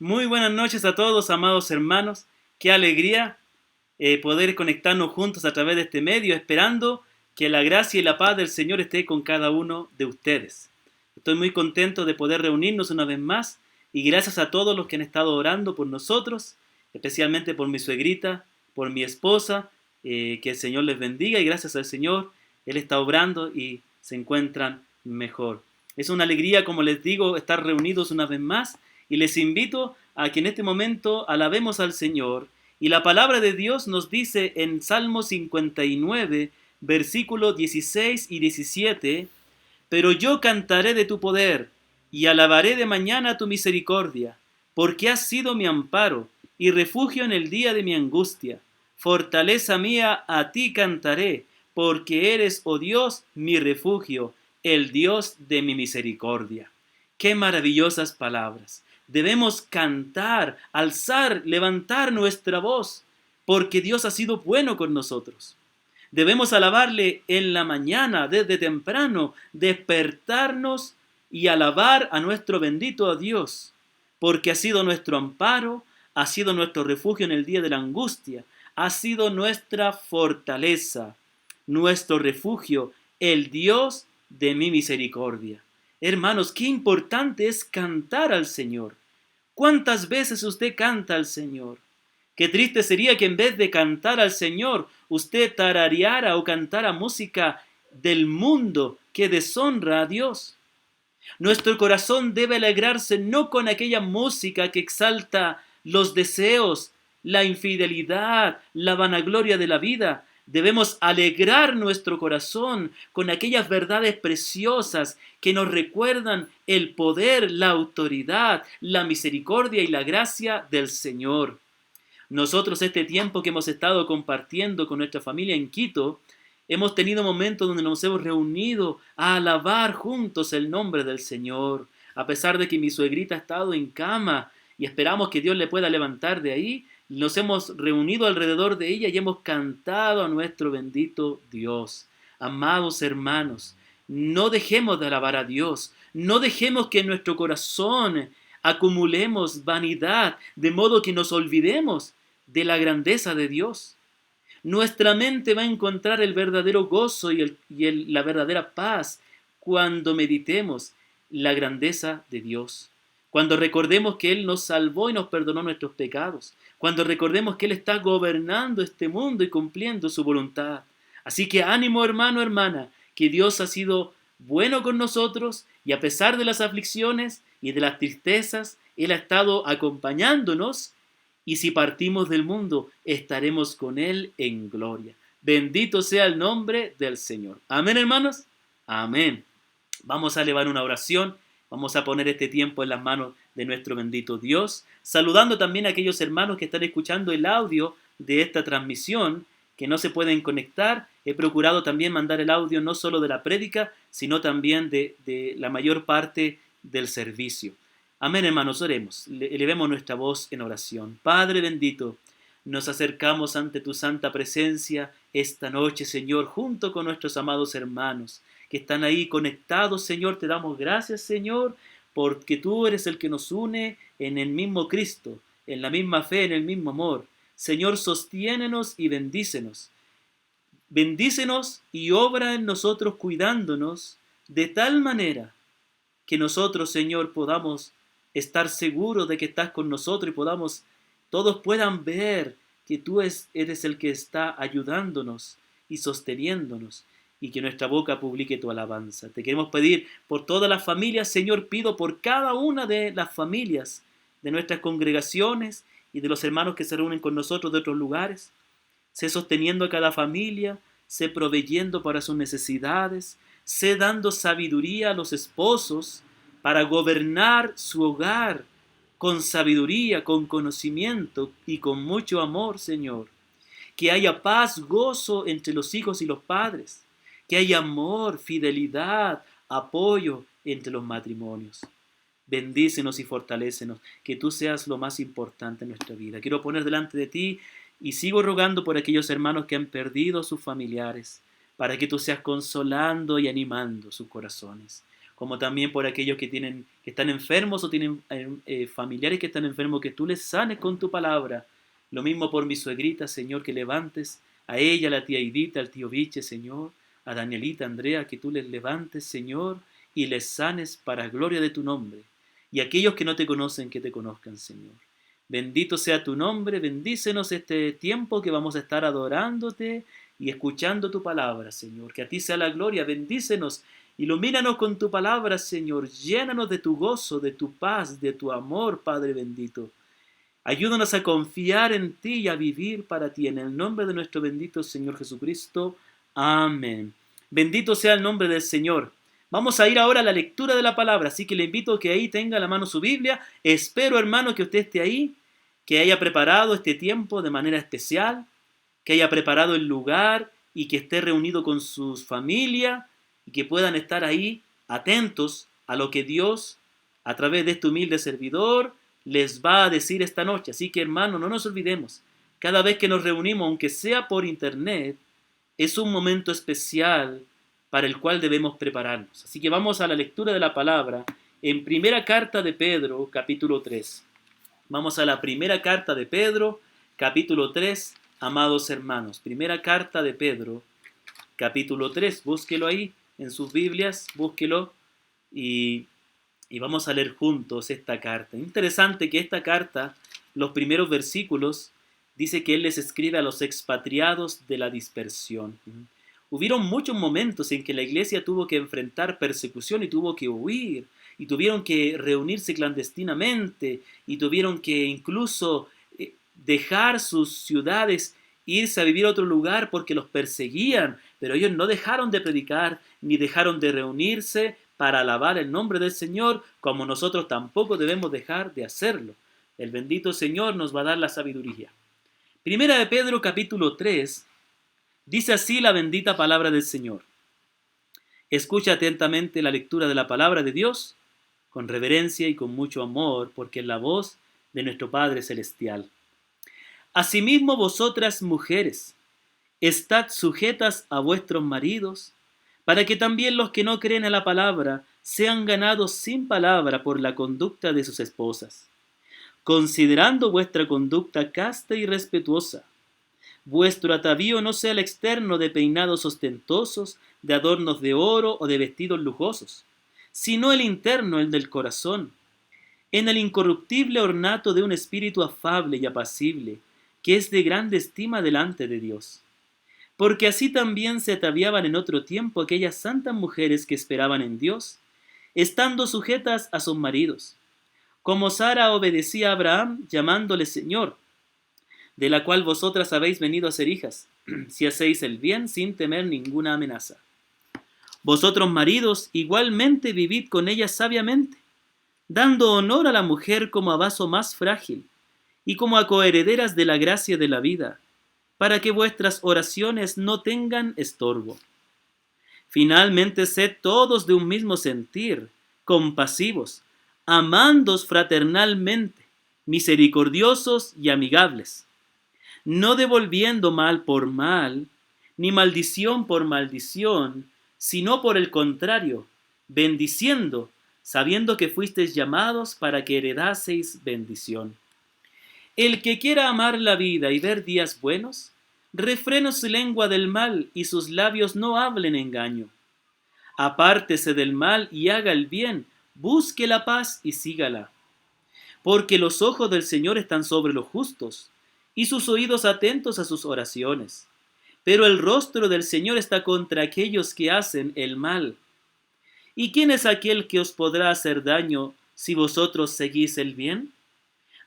Muy buenas noches a todos, amados hermanos. Qué alegría poder conectarnos juntos a través de este medio, esperando que la gracia y la paz del Señor esté con cada uno de ustedes. Estoy muy contento de poder reunirnos una vez más y gracias a todos los que han estado orando por nosotros, especialmente por mi suegrita, por mi esposa, que el Señor les bendiga y gracias al Señor Él está obrando y se encuentran mejor. Es una alegría, como les digo, estar reunidos una vez más y les invito a que en este momento alabemos al Señor. Y la palabra de Dios nos dice en Salmo 59, versículos 16 y 17, pero yo cantaré de tu poder y alabaré de mañana tu misericordia, porque has sido mi amparo y refugio en el día de mi angustia. Fortaleza mía, a ti cantaré, porque eres, oh Dios, mi refugio, el Dios de mi misericordia. Qué maravillosas palabras. Debemos cantar, alzar, levantar nuestra voz, porque Dios ha sido bueno con nosotros. Debemos alabarle en la mañana, desde temprano, despertarnos y alabar a nuestro bendito Dios, porque ha sido nuestro amparo, ha sido nuestro refugio en el día de la angustia, ha sido nuestra fortaleza, nuestro refugio, el Dios de mi misericordia. Hermanos, qué importante es cantar al Señor. ¿Cuántas veces usted canta al Señor? Qué triste sería que en vez de cantar al Señor, usted tarareara o cantara música del mundo que deshonra a Dios. Nuestro corazón debe alegrarse no con aquella música que exalta los deseos, la infidelidad, la vanagloria de la vida. Debemos alegrar nuestro corazón con aquellas verdades preciosas que nos recuerdan el poder, la autoridad, la misericordia y la gracia del Señor. Nosotros este tiempo que hemos estado compartiendo con nuestra familia en Quito, hemos tenido momentos donde nos hemos reunido a alabar juntos el nombre del Señor. A pesar de que mi suegrita ha estado en cama y esperamos que Dios le pueda levantar de ahí, nos hemos reunido alrededor de ella y hemos cantado a nuestro bendito Dios. Amados hermanos, no dejemos de alabar a Dios, no dejemos que en nuestro corazón acumulemos vanidad, de modo que nos olvidemos de la grandeza de Dios. Nuestra mente va a encontrar el verdadero gozo y la verdadera paz cuando meditemos la grandeza de Dios. Cuando recordemos que Él nos salvó y nos perdonó nuestros pecados. Cuando recordemos que Él está gobernando este mundo y cumpliendo su voluntad. Así que ánimo, hermano, hermana, que Dios ha sido bueno con nosotros y a pesar de las aflicciones y de las tristezas, Él ha estado acompañándonos y si partimos del mundo, estaremos con Él en gloria. Bendito sea el nombre del Señor. Amén, hermanos. Amén. Vamos a elevar una oración. Vamos a poner este tiempo en las manos de nuestro bendito Dios, saludando también a aquellos hermanos que están escuchando el audio de esta transmisión, que no se pueden conectar. He procurado también mandar el audio no solo de la prédica, sino también de la mayor parte del servicio. Amén, hermanos, oremos. Elevemos nuestra voz en oración. Padre bendito, nos acercamos ante tu santa presencia esta noche, Señor, junto con nuestros amados hermanos que están ahí conectados, Señor. Te damos gracias, Señor, porque tú eres el que nos une en el mismo Cristo, en la misma fe, en el mismo amor. Señor, sostiénenos y bendícenos. Bendícenos y obra en nosotros cuidándonos de tal manera que nosotros, Señor, podamos estar seguros de que estás con nosotros y todos puedan ver que tú eres el que está ayudándonos y sosteniéndonos y que nuestra boca publique tu alabanza. Te queremos pedir por todas las familias, Señor, pido por cada una de las familias de nuestras congregaciones y de los hermanos que se reúnen con nosotros de otros lugares. Sé sosteniendo a cada familia, sé proveyendo para sus necesidades, sé dando sabiduría a los esposos para gobernar su hogar con sabiduría, con conocimiento y con mucho amor, Señor. Que haya paz, gozo entre los hijos y los padres. Que haya amor, fidelidad, apoyo entre los matrimonios. Bendícenos y fortalécenos, que tú seas lo más importante en nuestra vida. Quiero poner delante de ti y sigo rogando por aquellos hermanos que han perdido a sus familiares, para que tú seas consolando y animando sus corazones. como también por aquellos que están enfermos o tienen familiares que están enfermos, que tú les sanes con tu palabra. Lo mismo por mi suegrita, Señor, que levantes a ella, a la tía Idita, al tío Viche, Señor, a Danielita, Andrea, que tú les levantes, Señor, y les sanes para gloria de tu nombre. Y aquellos que no te conocen, que te conozcan, Señor. Bendito sea tu nombre, bendícenos este tiempo que vamos a estar adorándote y escuchando tu palabra, Señor. Que a ti sea la gloria, bendícenos, ilumínanos con tu palabra, Señor. Llénanos de tu gozo, de tu paz, de tu amor, Padre bendito. Ayúdanos a confiar en ti y a vivir para ti. En el nombre de nuestro bendito Señor Jesucristo. Amén. Bendito sea el nombre del Señor. Vamos a ir ahora a la lectura de la palabra, así que le invito a que ahí tenga a la mano su Biblia. Espero, hermano, que usted esté ahí, que haya preparado este tiempo de manera especial, que haya preparado el lugar y que esté reunido con sus familias y que puedan estar ahí atentos a lo que Dios, a través de este humilde servidor, les va a decir esta noche. Así que, hermano, no nos olvidemos, cada vez que nos reunimos, aunque sea por internet, es un momento especial para el cual debemos prepararnos. Así que vamos a la lectura de la palabra en primera carta de Pedro, capítulo 3. Vamos a la primera carta de Pedro, capítulo 3, amados hermanos. Primera carta de Pedro, capítulo 3. Búsquelo ahí en sus Biblias, búsquelo y vamos a leer juntos esta carta. Interesante que esta carta, los primeros versículos, dice que él les escribe a los expatriados de la dispersión. Hubieron muchos momentos en que la iglesia tuvo que enfrentar persecución y tuvo que huir, y tuvieron que reunirse clandestinamente, y tuvieron que incluso dejar sus ciudades, irse a vivir a otro lugar porque los perseguían, pero ellos no dejaron de predicar, ni dejaron de reunirse para alabar el nombre del Señor, como nosotros tampoco debemos dejar de hacerlo. El bendito Señor nos va a dar la sabiduría. Primera de Pedro, capítulo 3, dice así la bendita palabra del Señor. Escucha atentamente la lectura de la palabra de Dios, con reverencia y con mucho amor, porque es la voz de nuestro Padre Celestial. Asimismo vosotras, mujeres, estad sujetas a vuestros maridos, para que también los que no creen a la palabra sean ganados sin palabra por la conducta de sus esposas, considerando vuestra conducta casta y respetuosa. Vuestro atavío no sea el externo de peinados ostentosos, de adornos de oro o de vestidos lujosos, sino el interno, el del corazón, en el incorruptible ornato de un espíritu afable y apacible, que es de grande estima delante de Dios. Porque así también se ataviaban en otro tiempo aquellas santas mujeres que esperaban en Dios, estando sujetas a sus maridos, como Sara obedecía a Abraham, llamándole Señor, de la cual vosotras habéis venido a ser hijas, si hacéis el bien sin temer ninguna amenaza. Vosotros, maridos, igualmente vivid con ellas sabiamente, dando honor a la mujer como a vaso más frágil, y como a coherederas de la gracia de la vida, para que vuestras oraciones no tengan estorbo. Finalmente, sed todos de un mismo sentir, compasivos, amándoos fraternalmente, misericordiosos y amigables, no devolviendo mal por mal, ni maldición por maldición, sino por el contrario, bendiciendo, sabiendo que fuisteis llamados para que heredaseis bendición. El que quiera amar la vida y ver días buenos, refrene su lengua del mal y sus labios no hablen engaño. Apártese del mal y haga el bien, busque la paz y sígala. Porque los ojos del Señor están sobre los justos, y sus oídos atentos a sus oraciones. Pero el rostro del Señor está contra aquellos que hacen el mal. ¿Y quién es aquel que os podrá hacer daño si vosotros seguís el bien?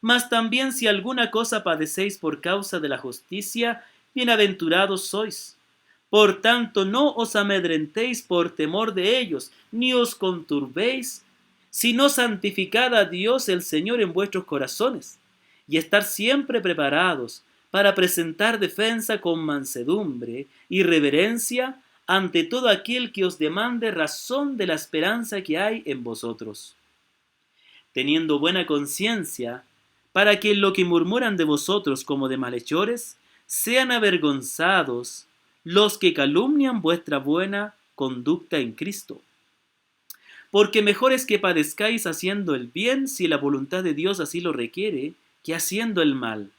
Mas también si alguna cosa padecéis por causa de la justicia, bienaventurados sois. Por tanto, no os amedrentéis por temor de ellos, ni os conturbéis, sino santificad a Dios el Señor en vuestros corazones, y estar siempre preparados para presentar defensa con mansedumbre y reverencia ante todo aquel que os demande razón de la esperanza que hay en vosotros, teniendo buena conciencia, para que en lo que murmuran de vosotros como de malhechores, sean avergonzados los que calumnian vuestra buena conducta en Cristo. Porque mejor es que padezcáis haciendo el bien, si la voluntad de Dios así lo requiere, que haciendo el mal.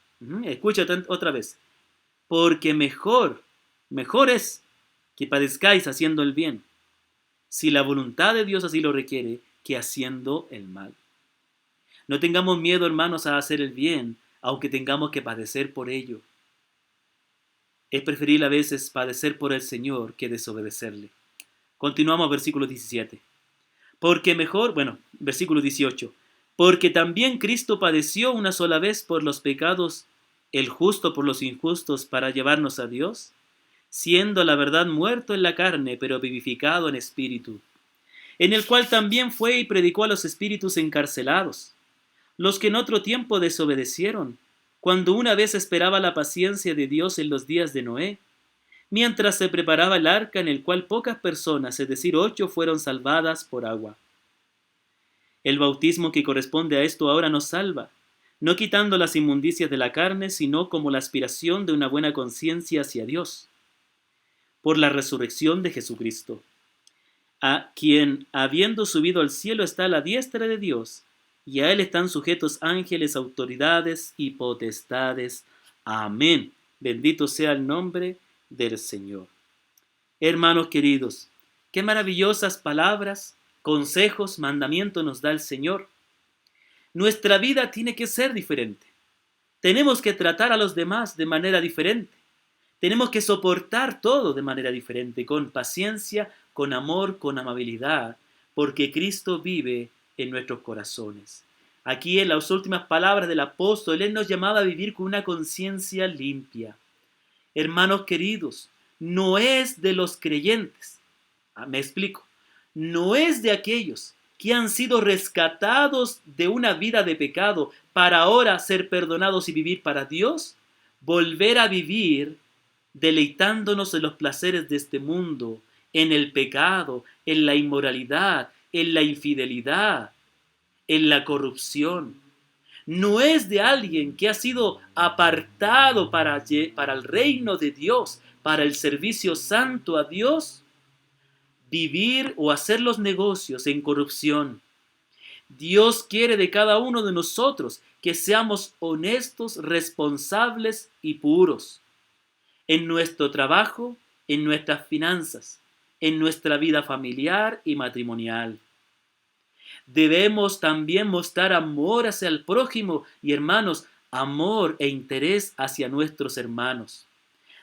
Escucha otra vez. Porque mejor es que padezcáis haciendo el bien, si la voluntad de Dios así lo requiere, que haciendo el mal. No tengamos miedo, hermanos, a hacer el bien, aunque tengamos que padecer por ello. Es preferible a veces padecer por el Señor que desobedecerle. Continuamos, versículo 17. Versículo 18. Porque también Cristo padeció una sola vez por los pecados, el justo por los injustos, para llevarnos a Dios, siendo la verdad muerto en la carne, pero vivificado en espíritu, en el cual también fue y predicó a los espíritus encarcelados, los que en otro tiempo desobedecieron, cuando una vez esperaba la paciencia de Dios en los días de Noé, mientras se preparaba el arca, en el cual pocas personas, es decir, 8, fueron salvadas por agua. El bautismo que corresponde a esto ahora nos salva, no quitando las inmundicias de la carne, sino como la aspiración de una buena conciencia hacia Dios, por la resurrección de Jesucristo, a quien, habiendo subido al cielo, está a la diestra de Dios, y a él están sujetos ángeles, autoridades y potestades. Amén. Bendito sea el nombre del Señor. Hermanos queridos, qué maravillosas palabras, consejos, mandamientos nos da el Señor. Nuestra vida tiene que ser diferente. Tenemos que tratar a los demás de manera diferente. Tenemos que soportar todo de manera diferente, con paciencia, con amor, con amabilidad, porque Cristo vive en nuestros corazones. Aquí en las últimas palabras del apóstol, Él nos llamaba a vivir con una conciencia limpia. Hermanos queridos, no es de los creyentes, me explico, no es de aquellos que han sido rescatados de una vida de pecado para ahora ser perdonados y vivir para Dios, volver a vivir deleitándonos en los placeres de este mundo, en el pecado, en la inmoralidad, en la infidelidad, en la corrupción. No es de alguien que ha sido apartado para el reino de Dios, para el servicio santo a Dios, vivir o hacer los negocios en corrupción. Dios quiere de cada uno de nosotros que seamos honestos, responsables y puros en nuestro trabajo, en nuestras finanzas, en nuestra vida familiar y matrimonial. Debemos también mostrar amor hacia el prójimo y, hermanos, amor e interés hacia nuestros hermanos.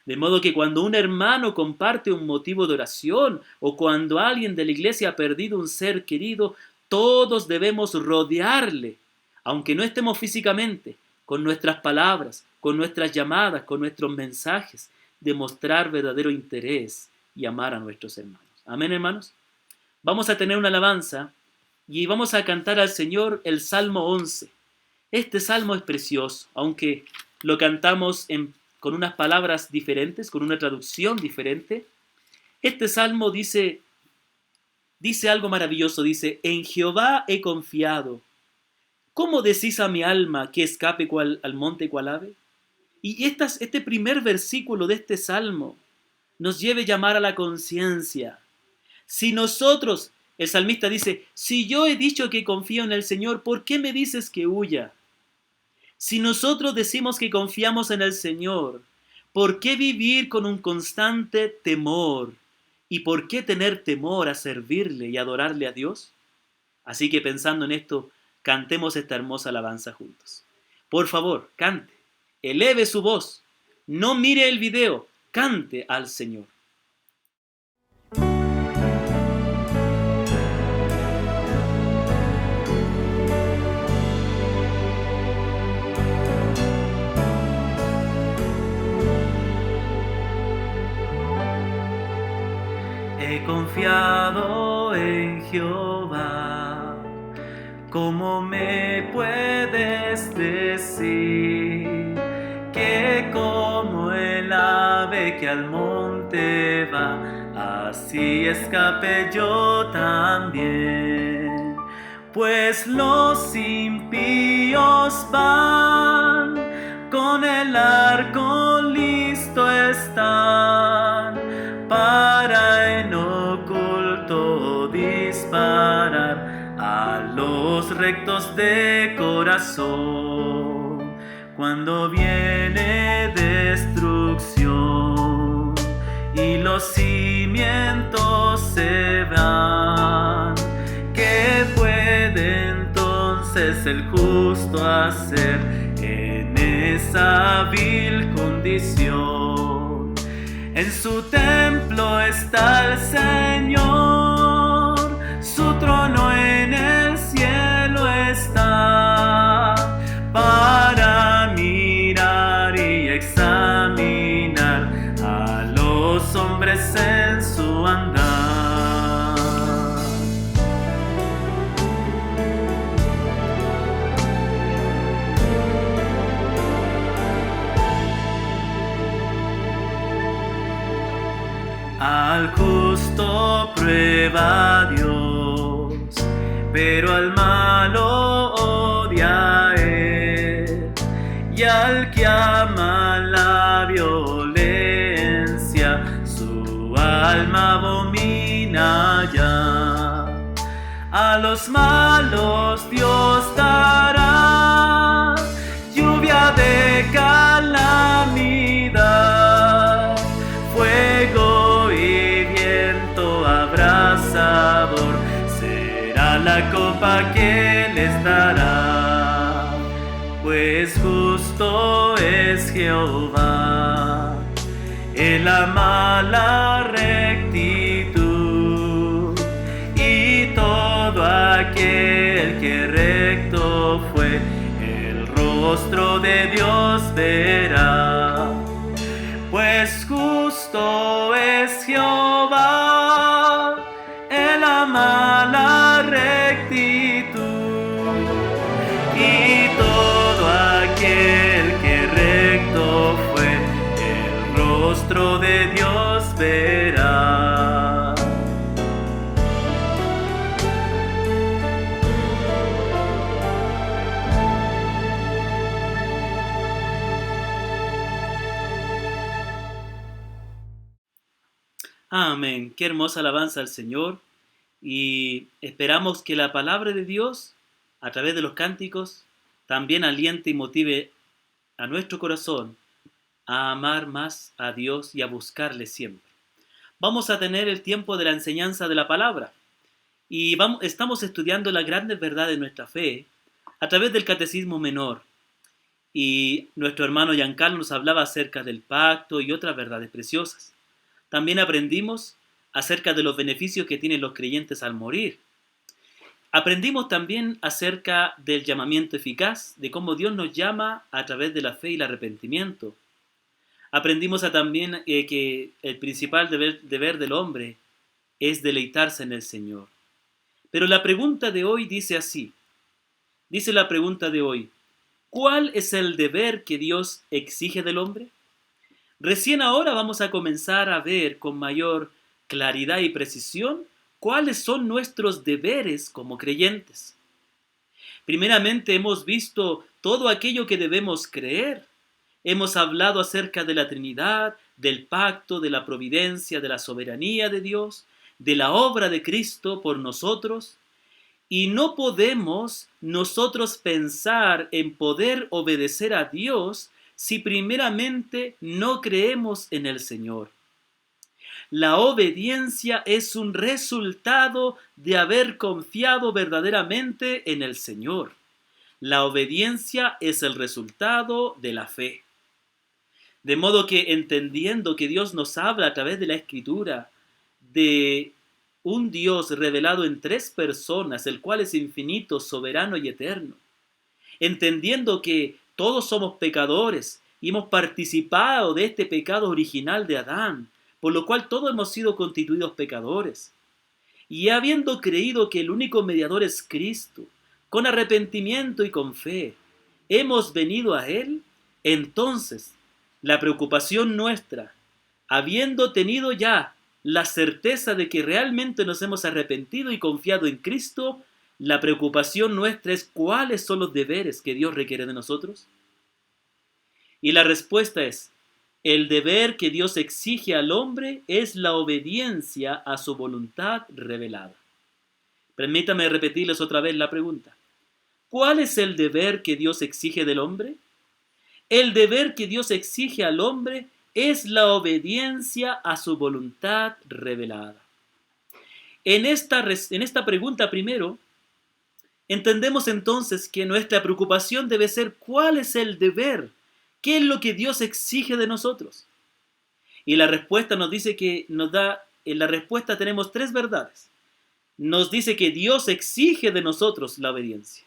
De modo que cuando un hermano comparte un motivo de oración o cuando alguien de la iglesia ha perdido un ser querido, todos debemos rodearle, aunque no estemos físicamente, con nuestras palabras, con nuestras llamadas, con nuestros mensajes, demostrar verdadero interés y amar a nuestros hermanos. Amén, hermanos. Vamos a tener una alabanza y vamos a cantar al Señor el Salmo 11. Este salmo es precioso, aunque lo cantamos con unas palabras diferentes, con una traducción diferente. Este salmo dice algo maravilloso, dice: en Jehová he confiado. ¿Cómo decís a mi alma que escape al monte cual ave? Y este primer versículo de este salmo nos lleva a llamar a la conciencia. Si nosotros, el salmista dice, si yo he dicho que confío en el Señor, ¿por qué me dices que huya? Si nosotros decimos que confiamos en el Señor, ¿por qué vivir con un constante temor? ¿Y por qué tener temor a servirle y adorarle a Dios? Así que pensando en esto, cantemos esta hermosa alabanza juntos. Por favor, cante, eleve su voz, no mire el video, cante al Señor. He confiado en Jehová. ¿Cómo me puedes decir que como el ave que al monte va, así escape yo también? Pues los impíos van, con el arco listo están, para en oculto disparar. rectos de corazón. Cuando viene destrucción y los cimientos se van, ¿qué puede entonces el justo hacer en esa vil condición? En su templo está el Señor, su trono en el cielo está, para mirar y examinar a los hombres en su andar. Al justo prueba Dios, pero al malo odia él, y al que ama la violencia, su alma abomina ya. A los malos Dios dará lluvia de calamidad, fuego y viento abrasador será la copa que les dará. Pues justo es Jehová, Él ama la rectitud, y todo aquel que recto fue, el rostro de Dios verá. Pues justo es Jehová, Él ama la rectitud, y todo aquel que recto fue, el rostro de Dios verá. Amén. Qué hermosa alabanza al Señor. Y esperamos que la palabra de Dios, a través de los cánticos, también aliente y motive a nuestro corazón a amar más a Dios y a buscarle siempre. Vamos a tener el tiempo de la enseñanza de la palabra. Y estamos estudiando las grandes verdades de nuestra fe a través del Catecismo Menor. Y nuestro hermano Giancarlo nos hablaba acerca del pacto y otras verdades preciosas. También aprendimos acerca de los beneficios que tienen los creyentes al morir. Aprendimos también acerca del llamamiento eficaz, de cómo Dios nos llama a través de la fe y el arrepentimiento. Aprendimos también que el principal deber del hombre es deleitarse en el Señor. Pero la pregunta de hoy dice así. Dice la pregunta de hoy: ¿cuál es el deber que Dios exige del hombre? Recién ahora vamos a comenzar a ver con mayor claridad y precisión cuáles son nuestros deberes como creyentes. Primeramente hemos visto todo aquello que debemos creer. Hemos hablado acerca de la Trinidad, del pacto, de la providencia, de la soberanía de Dios, de la obra de Cristo por nosotros. Y no podemos nosotros pensar en poder obedecer a Dios si primeramente no creemos en el Señor. La obediencia es un resultado de haber confiado verdaderamente en el Señor. La obediencia es el resultado de la fe. De modo que, entendiendo que Dios nos habla a través de la Escritura de un Dios revelado en tres personas, el cual es infinito, soberano y eterno, entendiendo que todos somos pecadores y hemos participado de este pecado original de Adán, por lo cual todos hemos sido constituidos pecadores, y habiendo creído que el único mediador es Cristo, con arrepentimiento y con fe, hemos venido a Él, entonces la preocupación nuestra, habiendo tenido ya la certeza de que realmente nos hemos arrepentido y confiado en Cristo, la preocupación nuestra es cuáles son los deberes que Dios requiere de nosotros. Y la respuesta es: el deber que Dios exige al hombre es la obediencia a su voluntad revelada. Permítame repetirles otra vez la pregunta. ¿Cuál es el deber que Dios exige del hombre? El deber que Dios exige al hombre es la obediencia a su voluntad revelada. En esta pregunta primero, entendemos entonces que nuestra preocupación debe ser cuál es el deber, qué es lo que Dios exige de nosotros. Y la respuesta nos dice que en la respuesta tenemos tres verdades. Nos dice que Dios exige de nosotros la obediencia,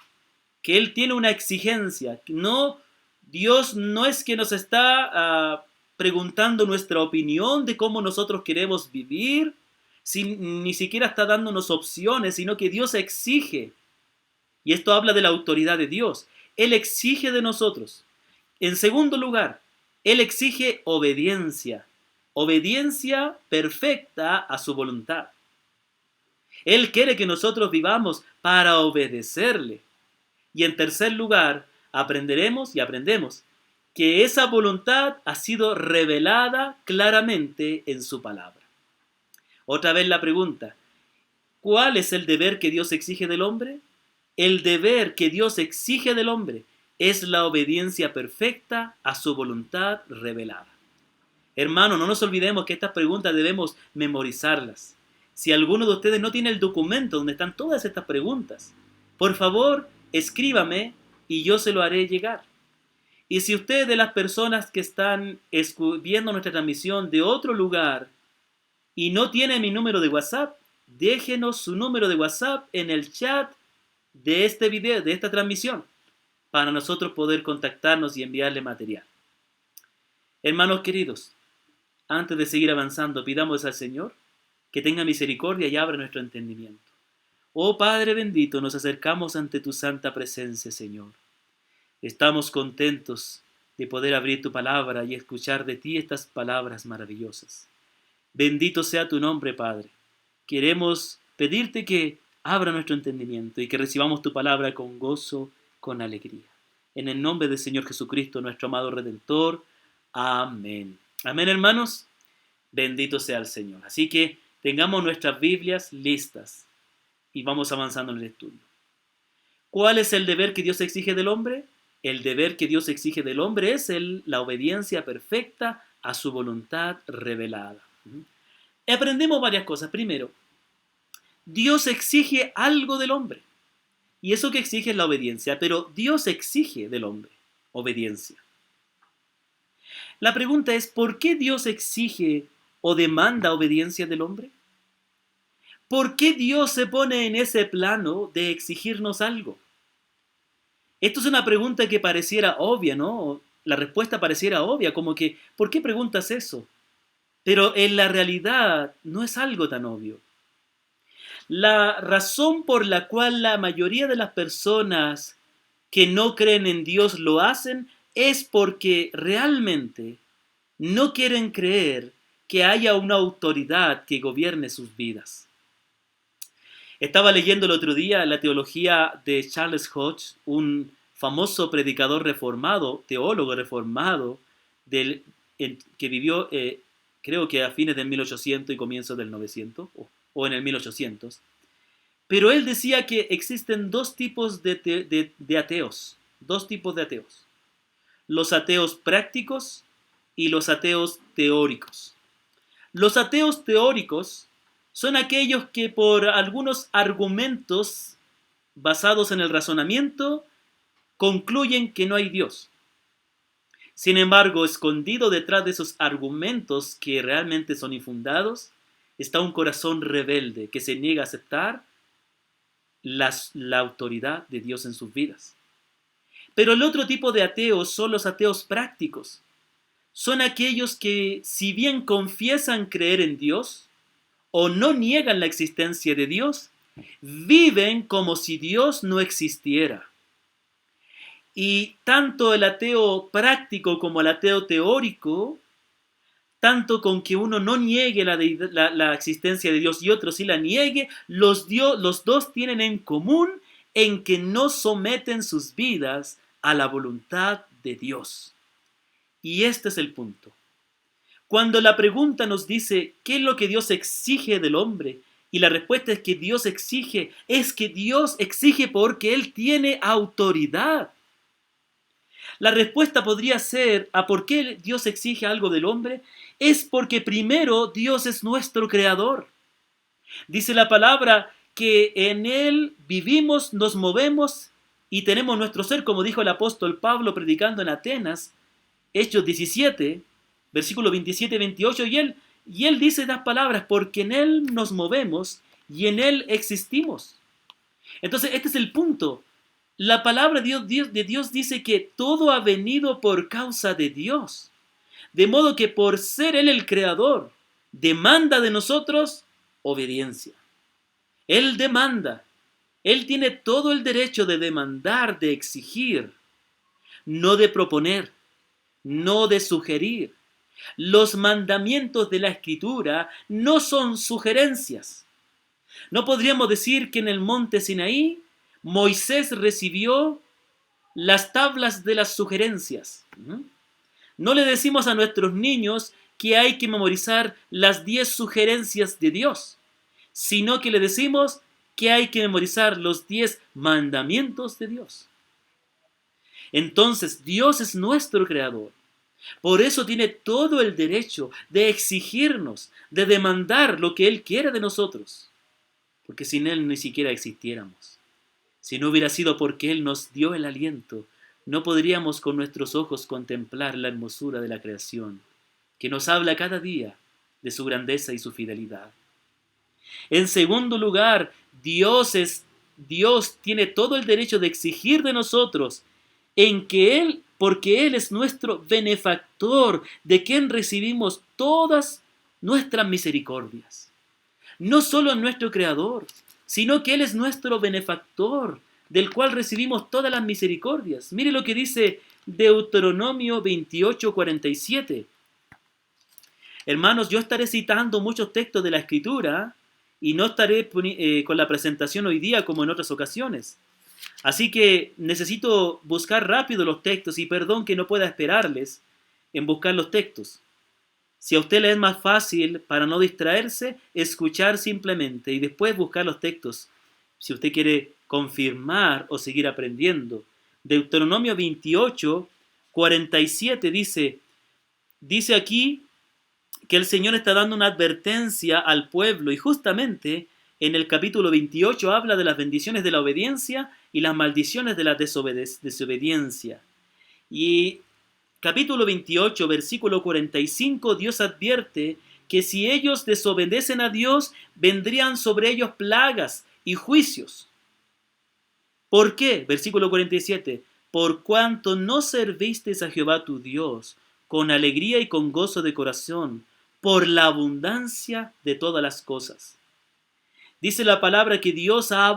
que Él tiene una exigencia. No, Dios no es que nos está preguntando nuestra opinión de cómo nosotros queremos vivir, ni siquiera está dándonos opciones, sino que Dios exige. Y esto habla de la autoridad de Dios. Él exige de nosotros. En segundo lugar, Él exige obediencia. Obediencia perfecta a su voluntad. Él quiere que nosotros vivamos para obedecerle. Y en tercer lugar, aprenderemos y aprendemos que esa voluntad ha sido revelada claramente en su palabra. Otra vez la pregunta, ¿cuál es el deber que Dios exige del hombre? El deber que Dios exige del hombre es la obediencia perfecta a su voluntad revelada. Hermano, no nos olvidemos que estas preguntas debemos memorizarlas. Si alguno de ustedes no tiene el documento donde están todas estas preguntas, por favor, escríbame y yo se lo haré llegar. Y si usted de las personas que están viendo nuestra transmisión de otro lugar y no tiene mi número de WhatsApp, déjenos su número de WhatsApp en el chat de este video, de esta transmisión, para nosotros poder contactarnos y enviarle material. Hermanos queridos, antes de seguir avanzando, pidamos al Señor que tenga misericordia y abra nuestro entendimiento. Oh Padre bendito, nos acercamos ante tu santa presencia, Señor. Estamos contentos de poder abrir tu palabra y escuchar de ti estas palabras maravillosas. Bendito sea tu nombre, Padre. Queremos pedirte que abra nuestro entendimiento y que recibamos tu palabra con gozo, con alegría. En el nombre del Señor Jesucristo, nuestro amado Redentor. Amén. Amén, hermanos. Bendito sea el Señor. Así que tengamos nuestras Biblias listas y vamos avanzando en el estudio. ¿Cuál es el deber que Dios exige del hombre? El deber que Dios exige del hombre es la obediencia perfecta a su voluntad revelada. Aprendemos varias cosas. Primero, Dios exige algo del hombre. Y eso que exige es la obediencia, pero Dios exige del hombre obediencia. La pregunta es, ¿por qué Dios exige o demanda obediencia del hombre? ¿Por qué Dios se pone en ese plano de exigirnos algo? Esto es una pregunta que pareciera obvia, ¿no? La respuesta pareciera obvia, como que, ¿por qué preguntas eso? Pero en la realidad no es algo tan obvio. La razón por la cual la mayoría de las personas que no creen en Dios lo hacen es porque realmente no quieren creer que haya una autoridad que gobierne sus vidas. Estaba leyendo el otro día la teología de Charles Hodge, un famoso predicador reformado, teólogo reformado, que vivió creo que a fines del 1800 y comienzos del 900, o en el 1800. Pero él decía que existen dos tipos de ateos, dos tipos de ateos. Los ateos prácticos y los ateos teóricos. Los ateos teóricos son aquellos que por algunos argumentos basados en el razonamiento concluyen que no hay Dios. Sin embargo, escondido detrás de esos argumentos que realmente son infundados, está un corazón rebelde que se niega a aceptar la autoridad de Dios en sus vidas. Pero el otro tipo de ateos son los ateos prácticos. Son aquellos que, si bien confiesan creer en Dios o no niegan la existencia de Dios, viven como si Dios no existiera. Y tanto el ateo práctico como el ateo teórico, tanto con que uno no niegue la existencia de Dios y otro sí la niegue, los dos tienen en común en que no someten sus vidas a la voluntad de Dios. Y este es el punto. Cuando la pregunta nos dice qué es lo que Dios exige del hombre Y la respuesta es que Dios exige porque Él tiene autoridad. La respuesta podría ser a por qué Dios exige algo del hombre, es porque primero Dios es nuestro creador. Dice la palabra que en Él vivimos, nos movemos y tenemos nuestro ser, como dijo el apóstol Pablo predicando en Atenas, Hechos 17, versículos 27 y 28, y él dice las palabras, porque en Él nos movemos y en Él existimos. Entonces, este es el punto. La palabra de Dios dice que todo ha venido por causa de Dios. De modo que por ser Él el creador, demanda de nosotros obediencia. Él demanda. Él tiene todo el derecho de demandar, de exigir, no de proponer, no de sugerir. Los mandamientos de la Escritura no son sugerencias. No podríamos decir que en el monte Sinaí Moisés recibió las tablas de las sugerencias. No le decimos a nuestros niños que hay que memorizar las 10 sugerencias de Dios, sino que le decimos que hay que memorizar los 10 mandamientos de Dios. Entonces, Dios es nuestro creador. Por eso tiene todo el derecho de exigirnos, de demandar lo que Él quiere de nosotros. Porque sin Él ni siquiera existiéramos. Si no hubiera sido porque Él nos dio el aliento, no podríamos con nuestros ojos contemplar la hermosura de la creación, que nos habla cada día de su grandeza y su fidelidad. En segundo lugar, Dios tiene todo el derecho de exigir de nosotros porque Él es nuestro benefactor, de quien recibimos todas nuestras misericordias. No solo es nuestro creador, sino que Él es nuestro benefactor, del cual recibimos todas las misericordias. Mire lo que dice Deuteronomio 28:47. Hermanos, yo estaré citando muchos textos de la Escritura y no estaré con la presentación hoy día como en otras ocasiones. Así que necesito buscar rápido los textos y perdón que no pueda esperarles en buscar los textos. Si a usted le es más fácil, para no distraerse, escuchar simplemente y después buscar los textos, si usted quiere confirmar o seguir aprendiendo. Deuteronomio 28:47 dice aquí que el Señor está dando una advertencia al pueblo y justamente en el capítulo 28 habla de las bendiciones de la obediencia y las maldiciones de la desobediencia. Y capítulo 28, versículo 45, Dios advierte que si ellos desobedecen a Dios, vendrían sobre ellos plagas y juicios. ¿Por qué? Versículo 47, por cuanto no servisteis a Jehová tu Dios con alegría y con gozo de corazón, por la abundancia de todas las cosas. Dice la palabra que Dios ha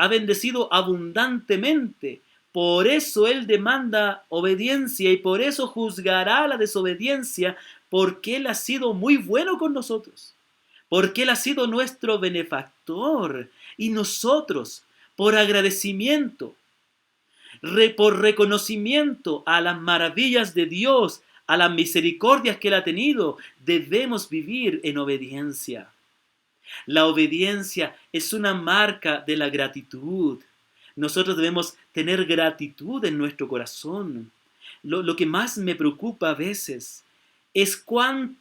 bendecido abundantemente. Por eso Él demanda obediencia y por eso juzgará la desobediencia, porque Él ha sido muy bueno con nosotros, porque Él ha sido nuestro benefactor y nosotros, por agradecimiento, por reconocimiento a las maravillas de Dios, a las misericordias que Él ha tenido, debemos vivir en obediencia. La obediencia es una marca de la gratitud. Nosotros debemos tener gratitud en nuestro corazón. Lo que más me preocupa a veces es cuán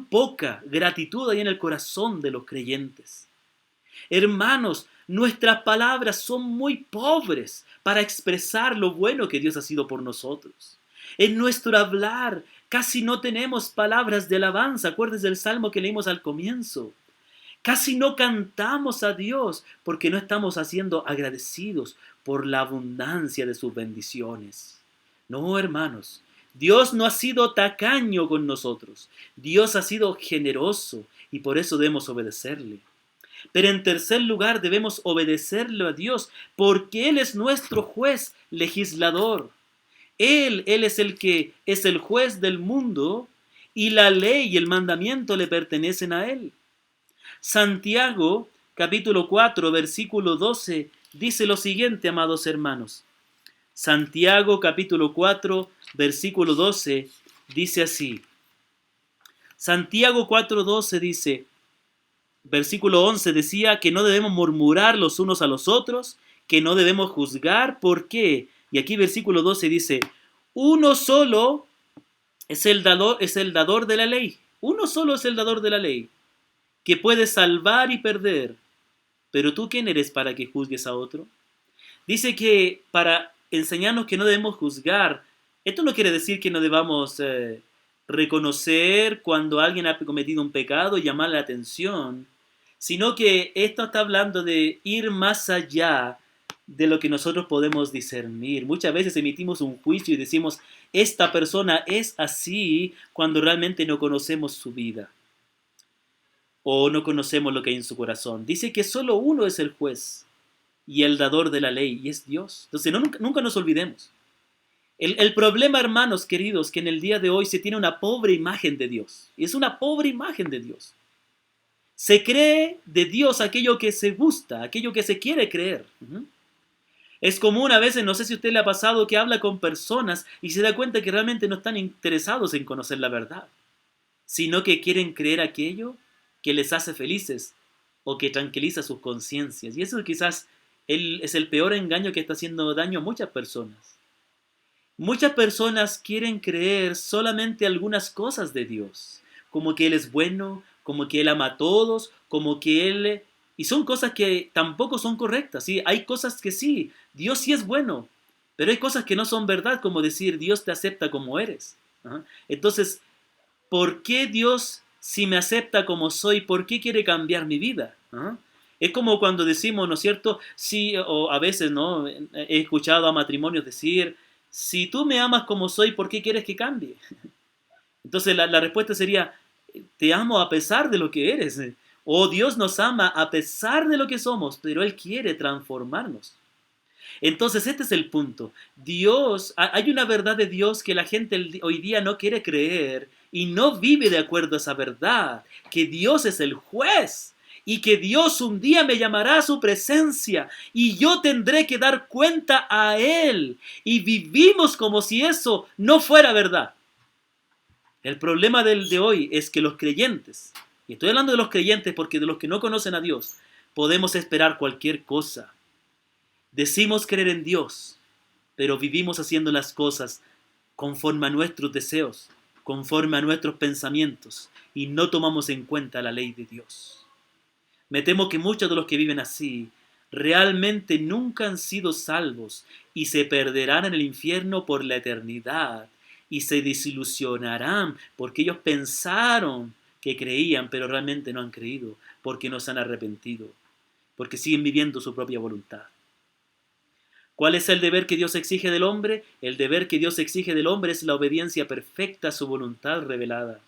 poca gratitud hay en el corazón de los creyentes. Hermanos, nuestras palabras son muy pobres para expresar lo bueno que Dios ha sido por nosotros. En nuestro hablar casi no tenemos palabras de alabanza. Acuérdense del salmo que leímos al comienzo. Casi no cantamos a Dios porque no estamos siendo agradecidos por la abundancia de sus bendiciones. No, hermanos, Dios no ha sido tacaño con nosotros. Dios ha sido generoso y por eso debemos obedecerle. Pero en tercer lugar debemos obedecerle a Dios porque Él es nuestro juez legislador. Él es el que es el juez del mundo y la ley y el mandamiento le pertenecen a Él. Santiago, capítulo 4, versículo 12, dice lo siguiente, amados hermanos. Santiago, capítulo 4, versículo 12, dice así. Santiago 4:12 dice, Versículo 11 decía que no debemos murmurar los unos a los otros, que no debemos juzgar. ¿Por qué? Y aquí versículo 12 dice, uno solo es el dador de la ley. Uno solo es el dador de la ley, que puede salvar y perder. Pero tú, ¿quién eres para que juzgues a otro? Dice que para enseñarnos que no debemos juzgar, esto no quiere decir que no debamos reconocer cuando alguien ha cometido un pecado y llamar la atención, sino que esto está hablando de ir más allá de lo que nosotros podemos discernir. Muchas veces emitimos un juicio y decimos, esta persona es así, cuando realmente no conocemos su vida o no conocemos lo que hay en su corazón. Dice que solo uno es el juez y el dador de la ley, y es Dios. Entonces nunca nos olvidemos. El problema, hermanos queridos, que en el día de hoy se tiene una pobre imagen de Dios. Y es una pobre imagen de Dios. Se cree de Dios aquello que se gusta, aquello que se quiere creer. Es común a veces, no sé si a usted le ha pasado, que habla con personas y se da cuenta que realmente no están interesados en conocer la verdad, sino que quieren creer aquello que les hace felices o que tranquiliza sus conciencias. Y eso quizás es el peor engaño que está haciendo daño a muchas personas. Muchas personas quieren creer solamente algunas cosas de Dios, como que Él es bueno, como que Él ama a todos, como que Él... Y son cosas que tampoco son correctas, ¿sí? Hay cosas que sí, Dios sí es bueno, pero hay cosas que no son verdad, como decir Dios te acepta como eres. ¿Ah? Entonces, ¿por qué Dios, si me acepta como soy, por qué quiere cambiar mi vida? ¿Ah? Es como cuando decimos, ¿no es cierto? Sí, o a veces, ¿no? He escuchado a matrimonios decir, si tú me amas como soy, ¿por qué quieres que cambie? Entonces la respuesta sería, te amo a pesar de lo que eres. O Dios nos ama a pesar de lo que somos, pero Él quiere transformarnos. Entonces este es el punto. Dios, hay una verdad de Dios que la gente hoy día no quiere creer y no vive de acuerdo a esa verdad, que Dios es el juez y que Dios un día me llamará a su presencia y yo tendré que dar cuenta a Él. Y vivimos como si eso no fuera verdad. El problema de hoy es que los creyentes, y estoy hablando de los creyentes porque de los que no conocen a Dios, podemos esperar cualquier cosa. Decimos creer en Dios, pero vivimos haciendo las cosas conforme a nuestros deseos, conforme a nuestros pensamientos, y no tomamos en cuenta la ley de Dios. Me temo que muchos de los que viven así realmente nunca han sido salvos y se perderán en el infierno por la eternidad y se desilusionarán porque ellos pensaron que creían, pero realmente no han creído, porque no se han arrepentido, porque siguen viviendo su propia voluntad. ¿Cuál es el deber que Dios exige del hombre? El deber que Dios exige del hombre es la obediencia perfecta a su voluntad revelada.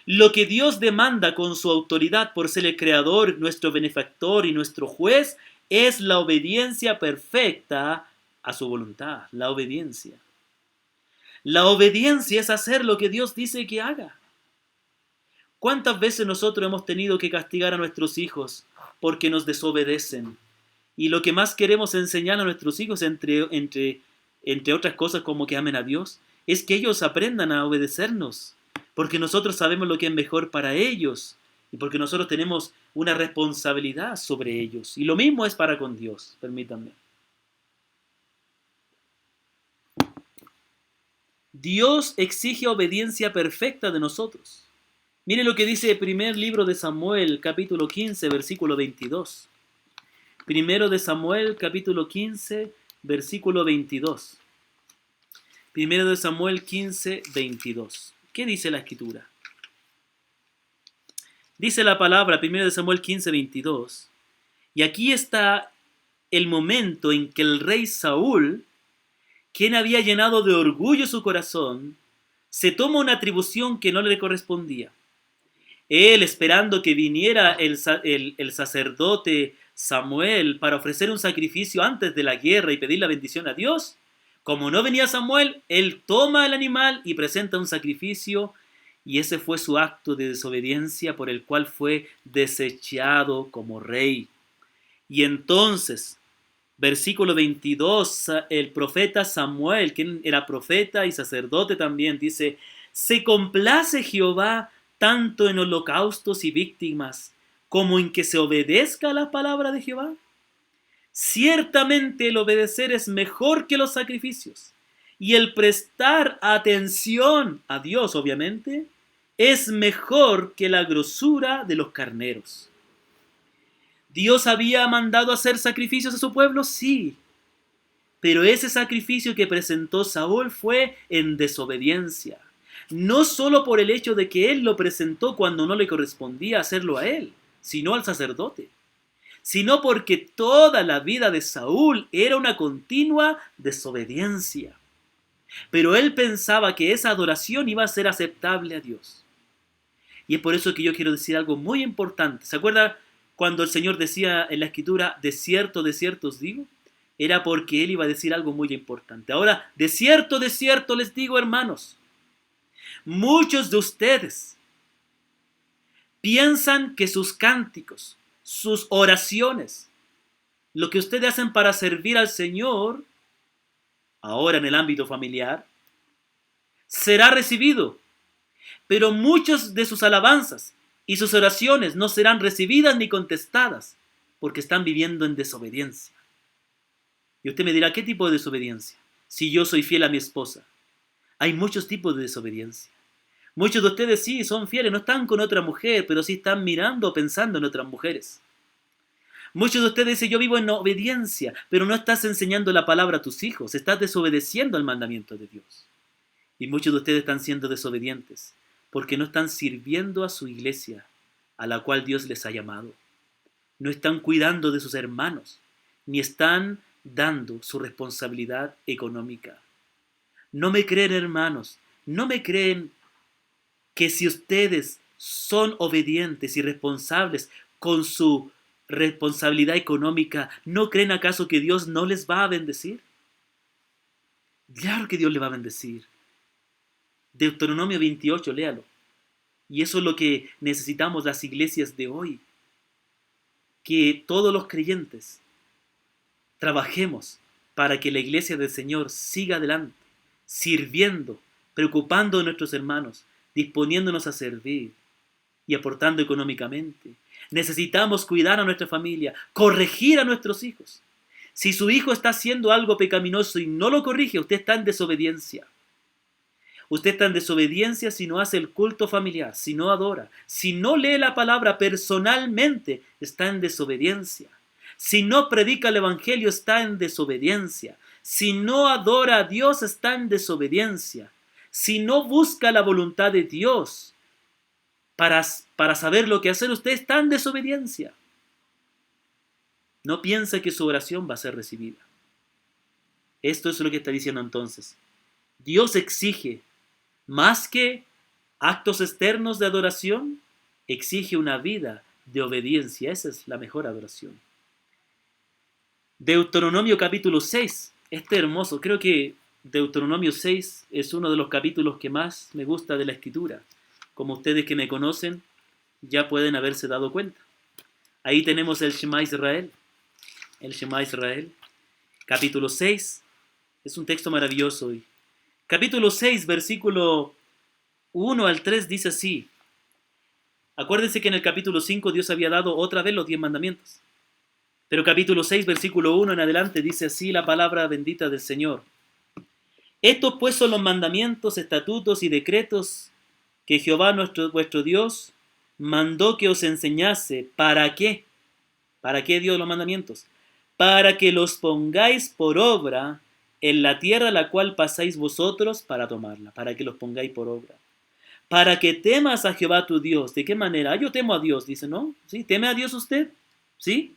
Lo que Dios demanda con su autoridad por ser el creador, nuestro benefactor y nuestro juez, es la obediencia perfecta a su voluntad, la obediencia. La obediencia es hacer lo que Dios dice que haga. ¿Cuántas veces nosotros hemos tenido que castigar a nuestros hijos porque nos desobedecen? Y lo que más queremos enseñar a nuestros hijos, entre otras cosas como que amen a Dios, es que ellos aprendan a obedecernos, porque nosotros sabemos lo que es mejor para ellos y porque nosotros tenemos una responsabilidad sobre ellos. Y lo mismo es para con Dios, permítanme. Dios exige obediencia perfecta de nosotros. Mire lo que dice el primer libro de Samuel, capítulo 15, versículo 22. Primero de Samuel, capítulo 15, versículo 22. Primero de Samuel 15, 22. ¿Qué dice la Escritura? Dice la palabra, primero de Samuel 15, 22. Y aquí está el momento en que el rey Saúl, quien había llenado de orgullo su corazón, se toma una atribución que no le correspondía. Él, esperando que viniera el sacerdote Samuel para ofrecer un sacrificio antes de la guerra y pedir la bendición a Dios, como no venía Samuel, él toma el animal y presenta un sacrificio, y ese fue su acto de desobediencia por el cual fue desechado como rey. Y entonces, versículo 22, el profeta Samuel, quien era profeta y sacerdote también, dice, se complace Jehová tanto en holocaustos y víctimas como en que se obedezca a la palabra de Jehová? Ciertamente el obedecer es mejor que los sacrificios, y el prestar atención a Dios, obviamente, es mejor que la grosura de los carneros. ¿Dios había mandado hacer sacrificios a su pueblo? Sí. Pero ese sacrificio que presentó Saúl fue en desobediencia. No solo por el hecho de que él lo presentó cuando no le correspondía hacerlo a él, sino al sacerdote, sino porque toda la vida de Saúl era una continua desobediencia. Pero él pensaba que esa adoración iba a ser aceptable a Dios. Y es por eso que yo quiero decir algo muy importante. ¿Se acuerda cuando el Señor decía en la Escritura, de cierto os digo? Era porque Él iba a decir algo muy importante. Ahora, de cierto les digo, hermanos, muchos de ustedes piensan que sus cánticos, sus oraciones, lo que ustedes hacen para servir al Señor, ahora en el ámbito familiar, será recibido. Pero muchas de sus alabanzas y sus oraciones no serán recibidas ni contestadas, porque están viviendo en desobediencia. Y usted me dirá, ¿qué tipo de desobediencia? Si yo soy fiel a mi esposa. Hay muchos tipos de desobediencia. Muchos de ustedes sí son fieles, no están con otra mujer, pero sí están mirando o pensando en otras mujeres. Muchos de ustedes dicen, yo vivo en obediencia, pero no estás enseñando la palabra a tus hijos, estás desobedeciendo al mandamiento de Dios. Y muchos de ustedes están siendo desobedientes, porque no están sirviendo a su iglesia, a la cual Dios les ha llamado. No están cuidando de sus hermanos, ni están dando su responsabilidad económica. No me creen, hermanos, no me creen que si ustedes son obedientes y responsables con su responsabilidad económica, ¿no creen acaso que Dios no les va a bendecir? Claro que Dios les va a bendecir. Deuteronomio 28, léalo. Y eso es lo que necesitamos las iglesias de hoy. Que todos los creyentes trabajemos para que la iglesia del Señor siga adelante, sirviendo, preocupando a nuestros hermanos, disponiéndonos a servir y aportando económicamente. Necesitamos cuidar a nuestra familia, corregir a nuestros hijos. Si su hijo está haciendo algo pecaminoso y no lo corrige, usted está en desobediencia. Usted está en desobediencia si no hace el culto familiar, si no adora, si no lee la palabra personalmente, está en desobediencia. Si no predica el evangelio, está en desobediencia. Si no adora a Dios, está en desobediencia. Si no busca la voluntad de Dios para saber lo que hacer, usted está en desobediencia. No piense que su oración va a ser recibida. Esto es lo que está diciendo entonces. Dios exige, más que actos externos de adoración, exige una vida de obediencia. Esa es la mejor adoración. Deuteronomio capítulo 6. Este hermoso, creo que Deuteronomio 6 es uno de los capítulos que más me gusta de la Escritura. Como ustedes que me conocen ya pueden haberse dado cuenta. Ahí tenemos el Shema Israel. El Shema Israel. Capítulo 6. Es un texto maravilloso. Capítulo 6, versículo 1 al 3 dice así. Acuérdense que en el capítulo 5 Dios había dado otra vez los 10 mandamientos. Pero capítulo 6, versículo 1 en adelante dice así la palabra bendita del Señor. Estos pues son los mandamientos, estatutos y decretos que Jehová vuestro Dios mandó que os enseñase. ¿Para qué? ¿Para qué dio los mandamientos? Para que los pongáis por obra en la tierra a la cual pasáis vosotros para tomarla. Para que los pongáis por obra. Para que temas a Jehová tu Dios. ¿De qué manera? Yo temo a Dios, dice, ¿no? ¿Sí? ¿Teme a Dios usted? ¿Sí?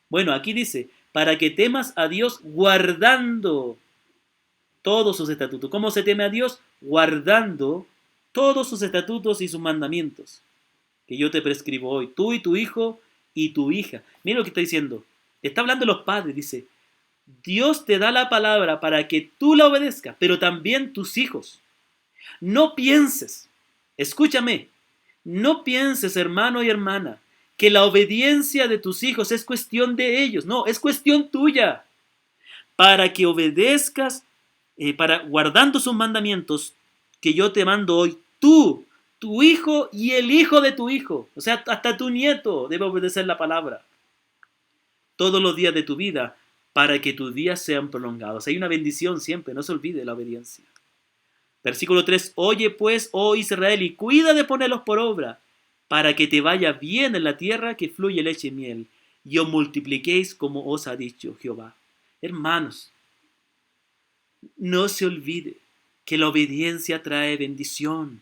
Bueno, aquí dice, para que temas a Dios guardando todos sus estatutos. ¿Cómo se teme a Dios? Guardando todos sus estatutos y sus mandamientos que yo te prescribo hoy, tú y tu hijo y tu hija. Mira lo que está diciendo. Está hablando de los padres, dice, Dios te da la palabra para que tú la obedezcas, pero también tus hijos. No pienses, escúchame, no pienses, hermano y hermana, que la obediencia de tus hijos es cuestión de ellos. No, es cuestión tuya. Para que obedezcas, guardando sus mandamientos que yo te mando hoy, tú, tu hijo y el hijo de tu hijo. O sea, hasta tu nieto debe obedecer la palabra todos los días de tu vida para que tus días sean prolongados. Hay una bendición siempre, no se olvide la obediencia. Versículo 3, oye pues, oh Israel, y cuida de ponerlos por obra, para que te vaya bien en la tierra que fluye leche y miel, y os multipliquéis como os ha dicho Jehová. Hermanos, no se olvide que la obediencia trae bendición.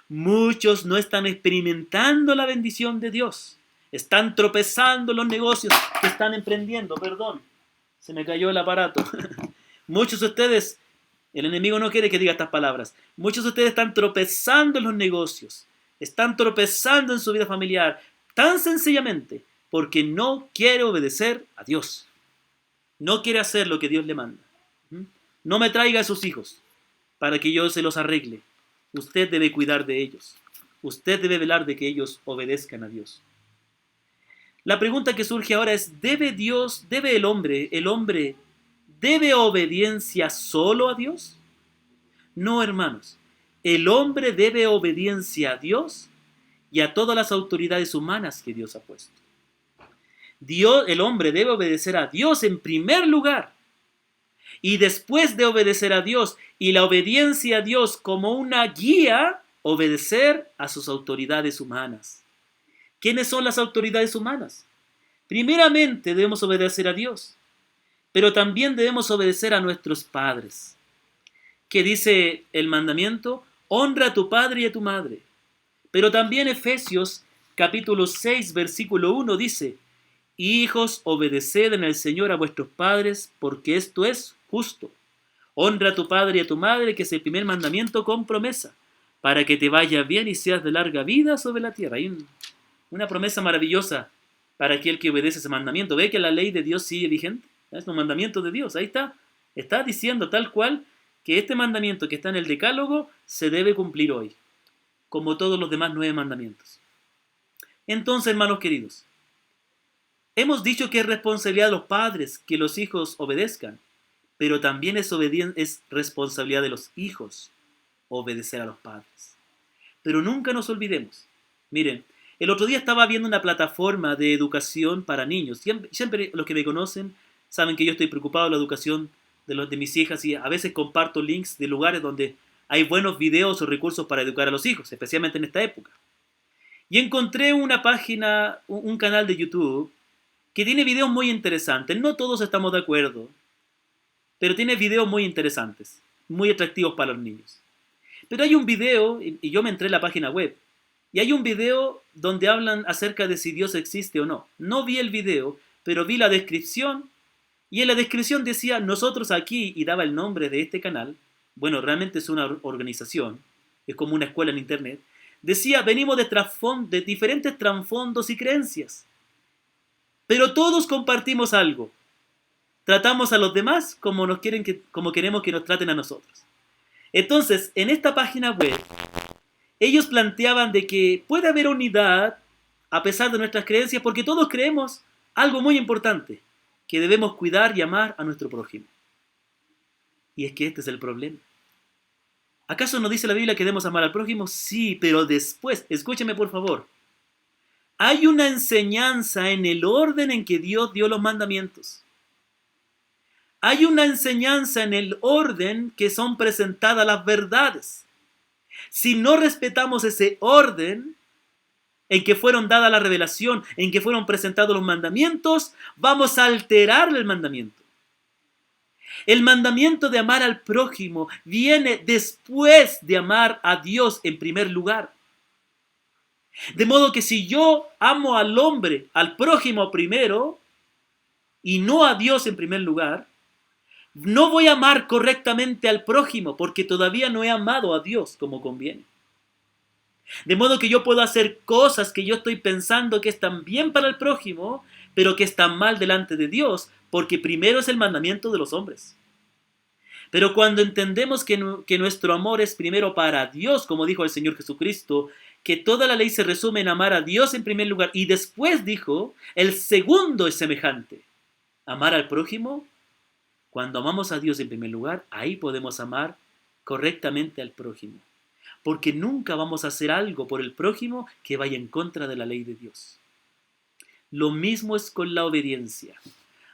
Muchos no están experimentando la bendición de Dios. Están tropezando en los negocios que están emprendiendo. Perdón, se me cayó el aparato. Muchos de ustedes, el enemigo no quiere que diga estas palabras. Muchos de ustedes están tropezando en los negocios. Están tropezando en su vida familiar. Tan sencillamente porque no quiere obedecer a Dios. No quiere hacer lo que Dios le manda. No me traiga a sus hijos para que yo se los arregle. Usted debe cuidar de ellos. Usted debe velar de que ellos obedezcan a Dios. La pregunta que surge ahora es, ¿debe el hombre, debe obediencia solo a Dios? No, hermanos. El hombre debe obediencia a Dios y a todas las autoridades humanas que Dios ha puesto. El hombre debe obedecer a Dios en primer lugar. Y después de obedecer a Dios y la obediencia a Dios como una guía, obedecer a sus autoridades humanas. ¿Quiénes son las autoridades humanas? Primeramente debemos obedecer a Dios, pero también debemos obedecer a nuestros padres. ¿Qué dice el mandamiento? Honra a tu padre y a tu madre. Pero también Efesios capítulo 6 versículo 1 dice, hijos, obedeced en el Señor a vuestros padres, porque esto es justo. Honra a tu padre y a tu madre, que es el primer mandamiento con promesa, para que te vaya bien y seas de larga vida sobre la tierra. Hay una promesa maravillosa para aquel que obedece ese mandamiento. ¿Ve que la ley de Dios sigue vigente? Es un mandamiento de Dios. Ahí está. Está diciendo tal cual que este mandamiento que está en el Decálogo se debe cumplir hoy, como todos los demás 9 mandamientos. Entonces, hermanos queridos, hemos dicho que es responsabilidad de los padres que los hijos obedezcan, pero también es responsabilidad de los hijos obedecer a los padres. Pero nunca nos olvidemos. Miren, el otro día estaba viendo una plataforma de educación para niños. Siempre los que me conocen saben que yo estoy preocupado de la educación de mis hijas y a veces comparto links de lugares donde hay buenos videos o recursos para educar a los hijos, especialmente en esta época. Y encontré una página, un canal de YouTube que tiene videos muy interesantes. No todos estamos de acuerdo, pero tiene videos muy interesantes, muy atractivos para los niños. Pero hay un video, y yo me entré en la página web, y hay un video donde hablan acerca de si Dios existe o no. No vi el video, pero vi la descripción, y en la descripción decía, nosotros aquí, y daba el nombre de este canal, bueno, realmente es una organización, es como una escuela en internet, decía, venimos de diferentes trasfondos y creencias, pero todos compartimos algo. Tratamos a los demás como queremos que nos traten a nosotros. Entonces, en esta página web, ellos planteaban de que puede haber unidad a pesar de nuestras creencias, porque todos creemos algo muy importante, que debemos cuidar y amar a nuestro prójimo. Y es que este es el problema. ¿Acaso no dice la Biblia que debemos amar al prójimo? Sí, pero después, escúcheme por favor, hay una enseñanza en el orden en que Dios dio los mandamientos. Hay una enseñanza en el orden que son presentadas las verdades. Si no respetamos ese orden en que fueron dadas la revelación, en que fueron presentados los mandamientos, vamos a alterar el mandamiento. El mandamiento de amar al prójimo viene después de amar a Dios en primer lugar. De modo que si yo amo al hombre, al prójimo primero, y no a Dios en primer lugar, no voy a amar correctamente al prójimo porque todavía no he amado a Dios como conviene. De modo que yo puedo hacer cosas que yo estoy pensando que están bien para el prójimo, pero que están mal delante de Dios, porque primero es el mandamiento de los hombres. Pero cuando entendemos que nuestro amor es primero para Dios, como dijo el Señor Jesucristo, que toda la ley se resume en amar a Dios en primer lugar, y después dijo, el segundo es semejante, amar al prójimo. Cuando amamos a Dios en primer lugar, ahí podemos amar correctamente al prójimo. porque nunca vamos a hacer algo por el prójimo que vaya en contra de la ley de Dios. Lo mismo es con la obediencia.